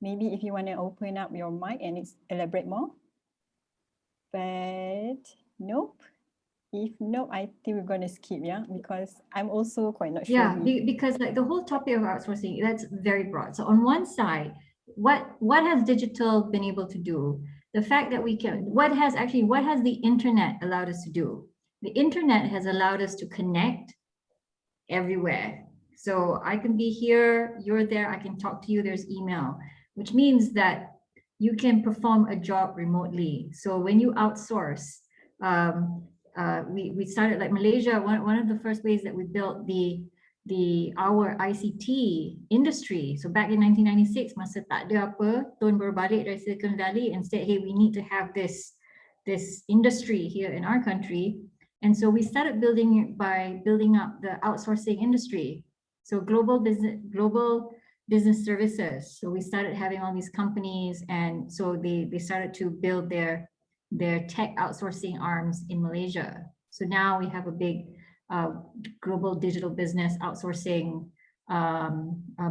Maybe if you want to open up your mic and elaborate more. But nope. If no, I think we're going to skip, yeah, because I'm also quite not sure. Yeah, because like the whole topic of outsourcing, that's very broad. So on one side, what has digital been able to do? The fact that we can, what has the internet allowed us to do? The internet has allowed us to connect everywhere. So I can be here, you're there, I can talk to you, there's email, which means that you can perform a job remotely. So when you outsource, we started like Malaysia. One of the first ways that we built our ICT industry. So back in 1996, masa tak ada apa, Tun baru balik dari Silicon Valley and said, hey, we need to have this industry here in our country. And so we started building it by building up the outsourcing industry. So global business services. So we started having all these companies, and so they started to build their tech outsourcing arms in Malaysia. So now we have a big global digital business outsourcing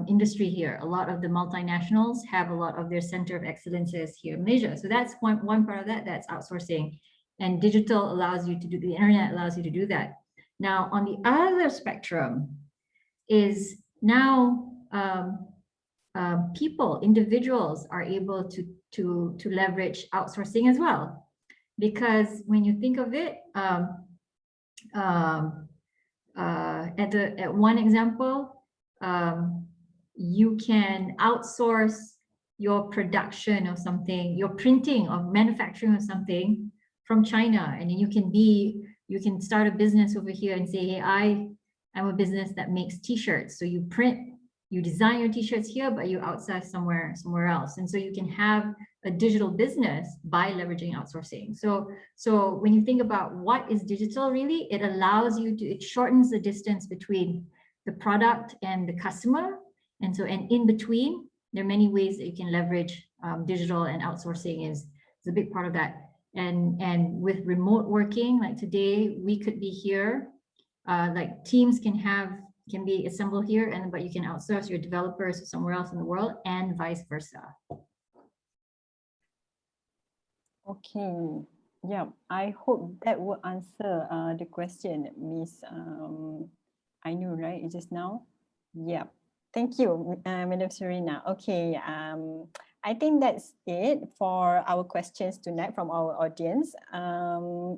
industry here. A lot of the multinationals have a lot of their center of excellences here in Malaysia. So that's one part of that's outsourcing. And digital allows you to do, the internet allows you to do that. Now on the other spectrum is now individuals are able to leverage outsourcing as well. Because when you think of it, at one example, you can outsource your production of something, your printing of manufacturing of something from China, and then you can start a business over here and say, hey, I'm a business that makes t-shirts. So you design your t-shirts here, but you outsource somewhere else, and so you can have a digital business by leveraging outsourcing. So when you think about what is digital, really, it allows you to, it shortens the distance between the product and the customer. And in between, there are many ways that you can leverage digital, and outsourcing is a big part of that. And with remote working, like today, we could be here, like teams can be assembled here, but you can outsource your developers somewhere else in the world, and vice versa. Okay, yeah, I hope that will answer the question, Miss Ainu, right, just now? Yeah, thank you, Madam Surina. Okay, I think that's it for our questions tonight from our audience.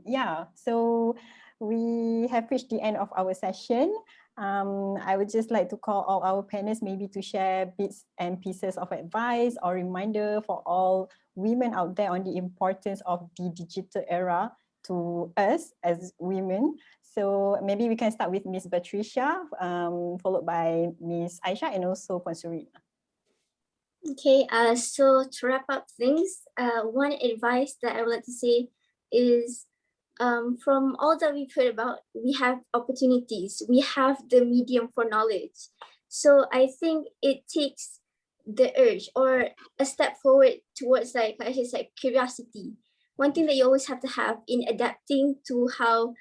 Yeah, so we have reached the end of our session. I would just like to call all our panelists maybe to share bits and pieces of advice or reminder for all women out there on the importance of the digital era to us as women. So maybe we can start with Miss BATRISYIA, followed by Miss AISYAH and also Puan SURINA. Okay, so to wrap up things, one advice that I would like to say is from all that we've heard about, we have opportunities, we have the medium for knowledge. So I think it takes the urge or a step forward towards like I should say curiosity. One thing that you always have to have in adapting to how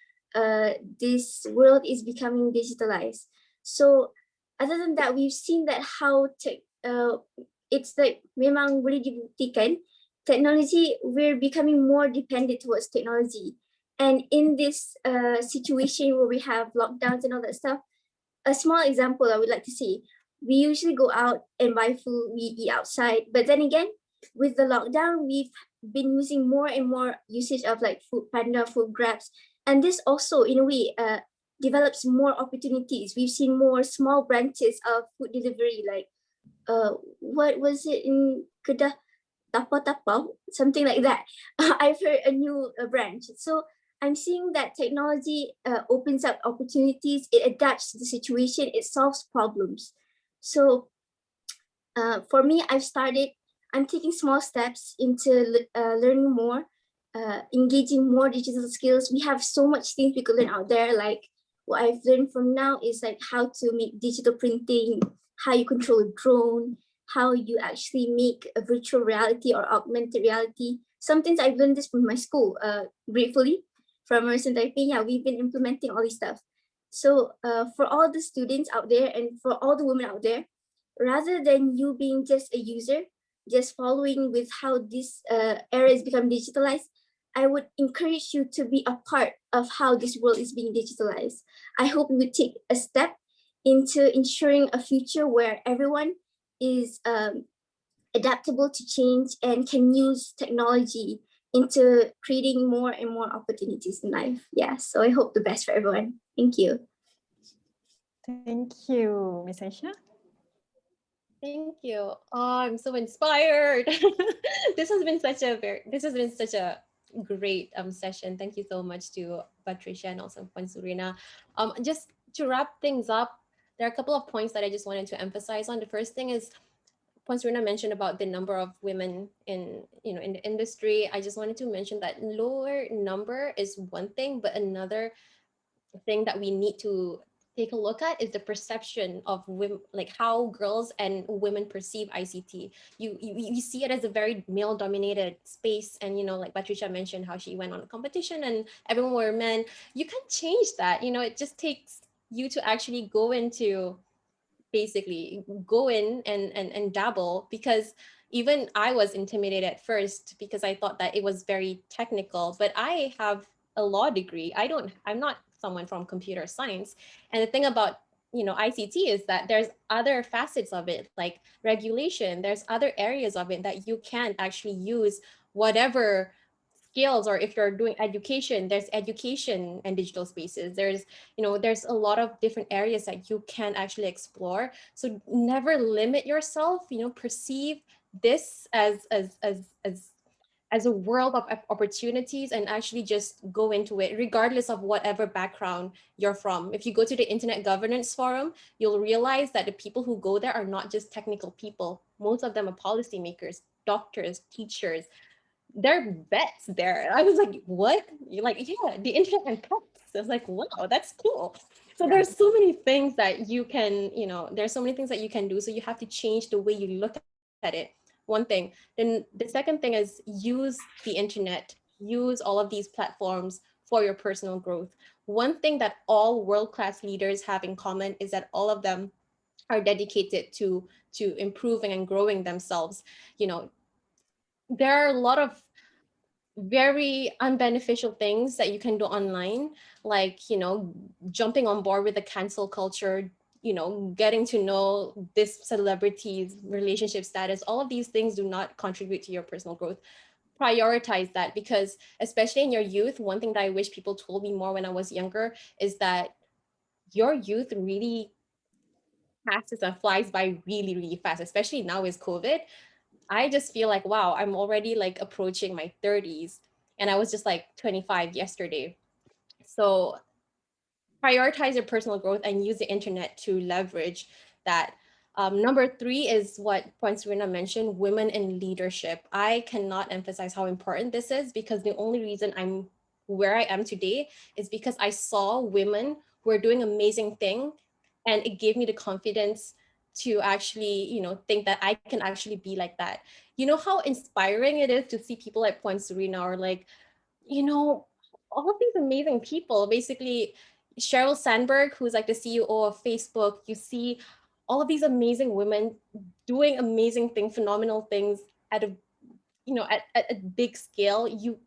this world is becoming digitalized. So other than that, we've seen that how it's like memang boleh dibuktikan technology, we're becoming more dependent towards technology. And in this situation where we have lockdowns and all that stuff, a small example I would like to say, we usually go out and buy food, we eat outside. But then again, with the lockdown, we've been using more and more usage of like Food Panda, Food Grabs. And this also, in a way, develops more opportunities. We've seen more small branches of food delivery, like what was it in Kedah? Tapau, something like that. I've heard a new branch. So I'm seeing that technology opens up opportunities, it adapts to the situation, it solves problems. So for me, I'm taking small steps into learning more, engaging more digital skills. We have so much things we could learn out there. Like what I've learned from now is like how to make digital printing, how you control a drone, how you actually make a virtual reality or augmented reality. Sometimes I've learned this from my school, gratefully, from MRSM Taiping. Yeah, we've been implementing all this stuff. So for all the students out there and for all the women out there, rather than you being just a user, just following with how this era is becoming digitalized, I would encourage you to be a part of how this world is being digitalized. I hope you would take a step into ensuring a future where everyone is adaptable to change and can use technology into creating more and more opportunities in life. Yeah, so I hope the best for everyone. Thank you. Thank you, Ms. AISYAH. Thank you. Oh, I'm so inspired. This has been such a great session. Thank you so much to BATRISYIA and also Puan SURINA. Just to wrap things up, there are a couple of points that I just wanted to emphasize on. The first thing is Puan SURINA mentioned about the number of women in the industry. I just wanted to mention that lower number is one thing, but another thing that we need to take a look at is the perception of women, like how girls and women perceive ICT. You see it as a very male-dominated space, and like BATRISYIA mentioned how she went on a competition and everyone were men. You can't change that. It just takes you to actually go into, basically go in and dabble, because even I was intimidated at first because I thought that it was very technical, but I have a law degree. I'm not someone from computer science. And the thing about ICT is that there's other facets of it, like regulation. There's other areas of it that you can actually use whatever skills, or if you're doing education, there's education and digital spaces. There's a lot of different areas that you can actually explore. So never limit yourself. Perceive this as a world of opportunities, and actually just go into it regardless of whatever background you're from. If you go to the Internet Governance Forum, you'll realize that the people who go there are not just technical people. Most of them are policymakers, doctors, teachers. They're vets there. I was like, what? You're like, yeah, the internet and pets. I was like, wow, that's cool. So there's so many things that you can, there's so many things that you can do. So you have to change the way you look at it. One thing. Then the second thing is use the internet, use all of these platforms for your personal growth. One thing that all world-class leaders have in common is that all of them are dedicated to improving and growing themselves. There are a lot of very unbeneficial things that you can do online, like jumping on board with the cancel culture, getting to know this celebrity's relationship status, all of these things do not contribute to your personal growth. Prioritize that, because especially in your youth, one thing that I wish people told me more when I was younger is that your youth really passes and flies by really, really fast, especially now with COVID. I just feel like, wow, I'm already like approaching my 30s, and I was just like 25 yesterday. So prioritize your personal growth and use the internet to leverage that. Number 3 is what SURINA mentioned, women in leadership. I cannot emphasize how important this is, because the only reason I'm where I am today is because I saw women who are doing amazing things, and it gave me the confidence to actually, think that I can actually be like that. You know how inspiring it is to see people like SURINA, or like, all of these amazing people, basically Sheryl Sandberg, who's like the CEO of Facebook. You see all of these amazing women doing amazing things, phenomenal things at a, at a big scale. You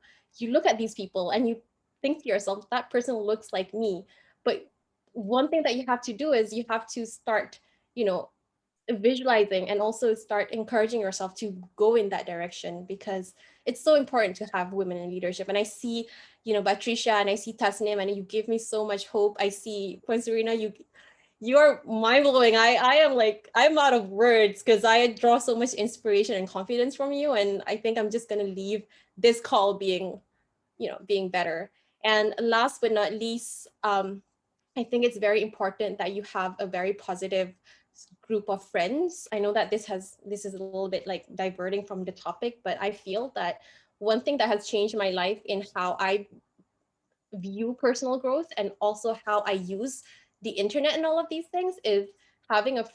look at these people and you think to yourself, that person looks like me. But one thing that you have to do is you have to start, visualizing, and also start encouraging yourself to go in that direction, because it's so important to have women in leadership. And I see, BATRISYIA, and I see Tasnim, and you give me so much hope. I see SURINA, you are mind-blowing. I am like, I'm out of words, because I draw so much inspiration and confidence from you. And I think I'm just going to leave this call being, being better. And last but not least, I think it's very important that you have a very positive group of friends. I know that this is a little bit like diverting from the topic, but I feel that one thing that has changed my life in how I view personal growth, and also how I use the internet and all of these things, is having a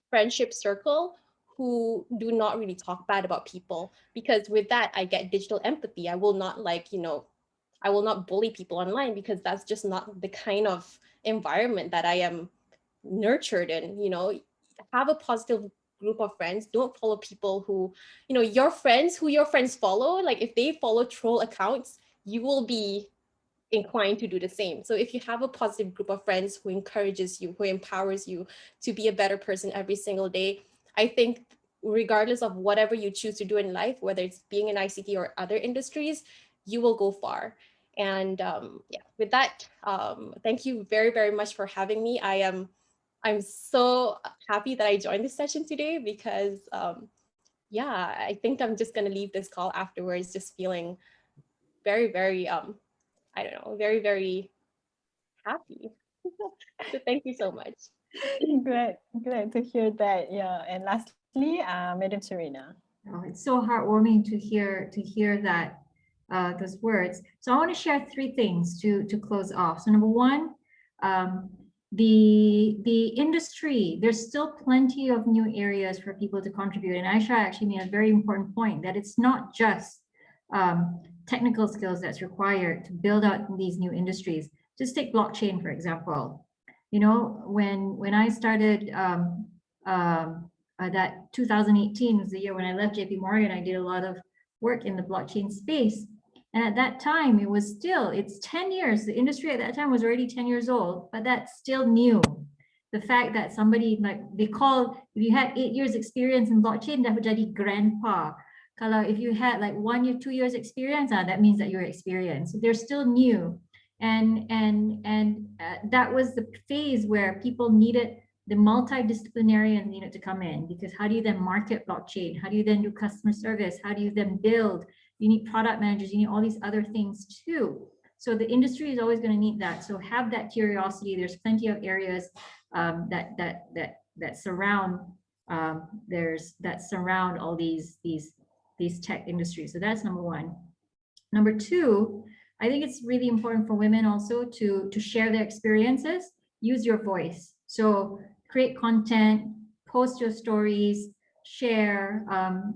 friendship circle who do not really talk bad about people, because with that I get digital empathy. I will not I will not bully people online, because that's just not the kind of environment that I am nurtured in. Have a positive group of friends. Don't follow people who, your friends follow, like if they follow troll accounts, you will be inclined to do the same. So if you have a positive group of friends who encourages you, who empowers you to be a better person every single day, I think regardless of whatever you choose to do in life, whether it's being in ICT or other industries, you will go far. And with that, thank you very, very much for having me. I'm so happy that I joined this session today, because I think I'm just gonna leave this call afterwards just feeling very, very, I don't know, very, very happy. So thank you so much. Glad to hear that. Yeah, and lastly, Madam SURINA. Oh, it's so heartwarming to hear that those words. So I want to share 3 things to close off. So number 1, the industry, there's still plenty of new areas for people to contribute. And AISYAH actually made a very important point that it's not just technical skills that's required to build out these new industries. Just take blockchain, for example. When I started, that 2018 was the year when I left JP Morgan, I did a lot of work in the blockchain space. And at that time, it's 10 years. The industry at that time was already 10 years old, but that's still new. The fact that somebody, like if you had 8 years experience in blockchain, that would jadi grandpa. Kalau if you had like 1 year, 2 years experience, that means that you're experienced. So they're still new. And that was the phase where people needed the multidisciplinarians needed to come in, because how do you then market blockchain? How do you then do customer service? How do you then build? You need product managers, you need all these other things too. So the industry is always going to need that. So have that curiosity. There's plenty of areas that surround surround all these tech industries. So that's number 1. Number 2, I think it's really important for women also to share their experiences. Use your voice. So create content, post your stories, share,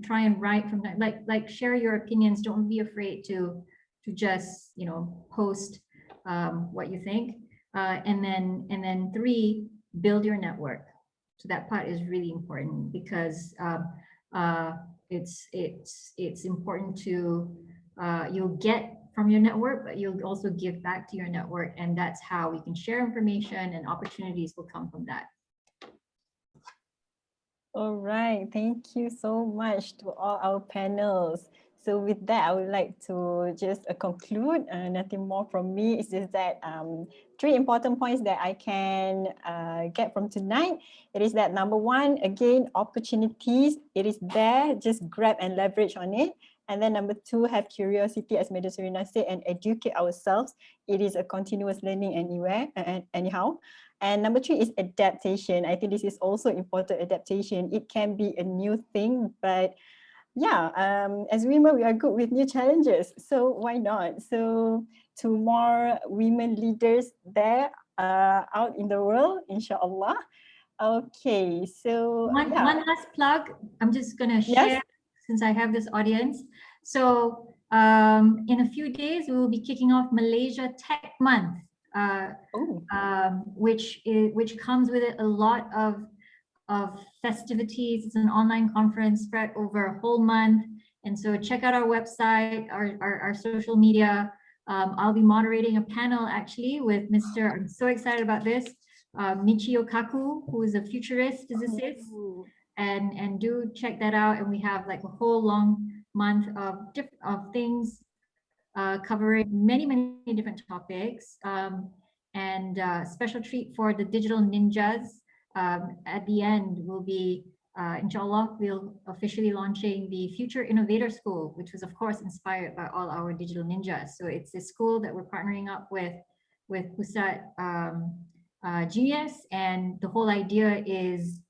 try and write from that, like share your opinions. Don't be afraid to just post what you think. And then 3, build your network. So that part is really important, because it's important to you'll get from your network, but you'll also give back to your network, and that's how we can share information, and opportunities will come from that. All right, thank you so much to all our panels. So with that, I would like to just conclude, nothing more from me. It's just that 3 important points that I can get from tonight. It is that number 1, again, opportunities. It is there, just grab and leverage on it. And then number 2, have curiosity, as Madam SURINA said, and educate ourselves. It is a continuous learning anywhere, anyhow. And number 3 is adaptation. I think this is also important, adaptation. It can be a new thing, but yeah, as women, we are good with new challenges. So why not? So to more women leaders there out in the world, inshallah. Okay, so One last plug. I'm just going to share, yes, since I have this audience. So in a few days, we will be kicking off Malaysia Tech Month, which comes with it a lot of festivities. It's an online conference spread over a whole month. And so check out our website, our social media. I'll be moderating a panel actually with Mr. I'm so excited about this, Michio Kaku, who is a futurist physicist. And do check that out. And we have like a whole long month of things covering many different topics. And special treat for the digital ninjas. At the end, we'll be, inshallah, we'll officially launching the Future Innovator School, which was, of course, inspired by all our digital ninjas. So it's a school that we're partnering up with Pusat Genius, and the whole idea is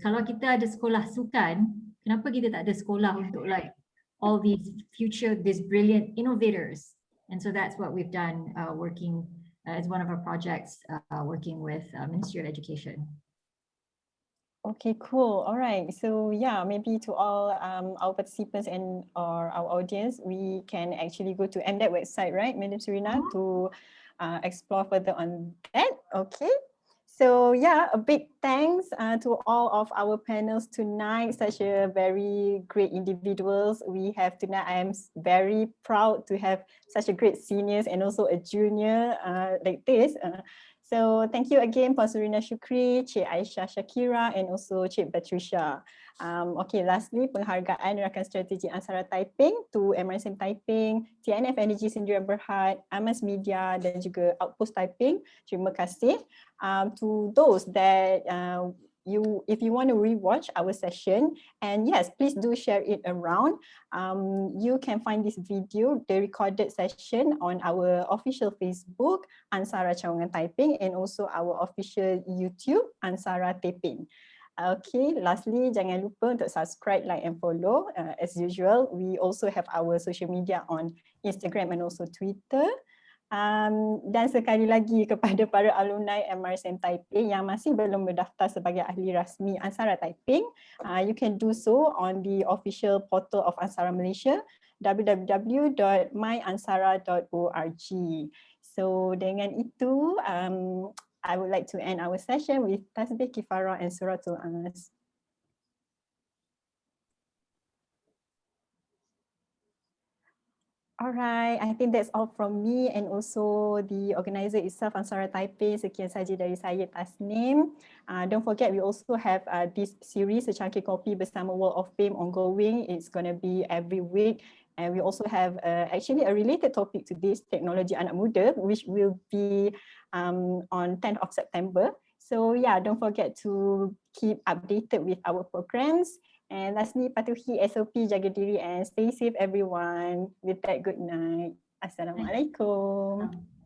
kalau kita ada sekolah sukan, kenapa kita tak ada sekolah untuk like all these brilliant innovators? And so that's what we've done, working as one of our projects, working with Ministry of Education. Okay, cool. All right. So yeah, maybe to all our participants and or our audience, we can actually go to MDEC website, right, Madam SURINA, to explore further on that. Okay. So yeah, a big thanks to all of our panels tonight. Such a very great individuals we have tonight. I am very proud to have such a great seniors and also a junior like this. So thank you again, Puan SURINA SHUKRI, Cik AISYAH SHAKIRAH, and also Cik BATRISYIA. Okay, lastly, penghargaan rakan strategi ANSARA Taiping to MRSM Taiping, TNF Energy Sendirian Berhad, Amas Media dan juga Outpost Taiping. Terima kasih. To those that if you want to rewatch our session, and yes, please do share it around. You can find this video, the recorded session, on our official Facebook, ANSARA Cawangan Taiping, and also our official YouTube, ANSARA Taiping. Okay, lastly, jangan lupa untuk subscribe, like and follow. As usual, we also have our social media on Instagram and also Twitter. Dan sekali lagi kepada para alumni MRSM Taiping yang masih belum berdaftar sebagai ahli rasmi ANSARA Taiping, you can do so on the official portal of ANSARA Malaysia, www.myansara.org. So dengan itu, I would like to end our session with Tasbih Kifarah and Suratul Anas. Alright, I think that's all from me and also the organizer itself, ANSARA Taiping. Sekian saja dari saya, Tasnim. Don't forget, we also have this series, Secangkir Kopi Bersama Wall of Fame ongoing. It's going to be every week. And we also have actually a related topic to this, teknologi anak muda, which will be on 10th of September. So yeah, don't forget to keep updated with our programs. And lastly, patuhi SOP, jaga diri and stay safe everyone. With that, good night. Assalamualaikum.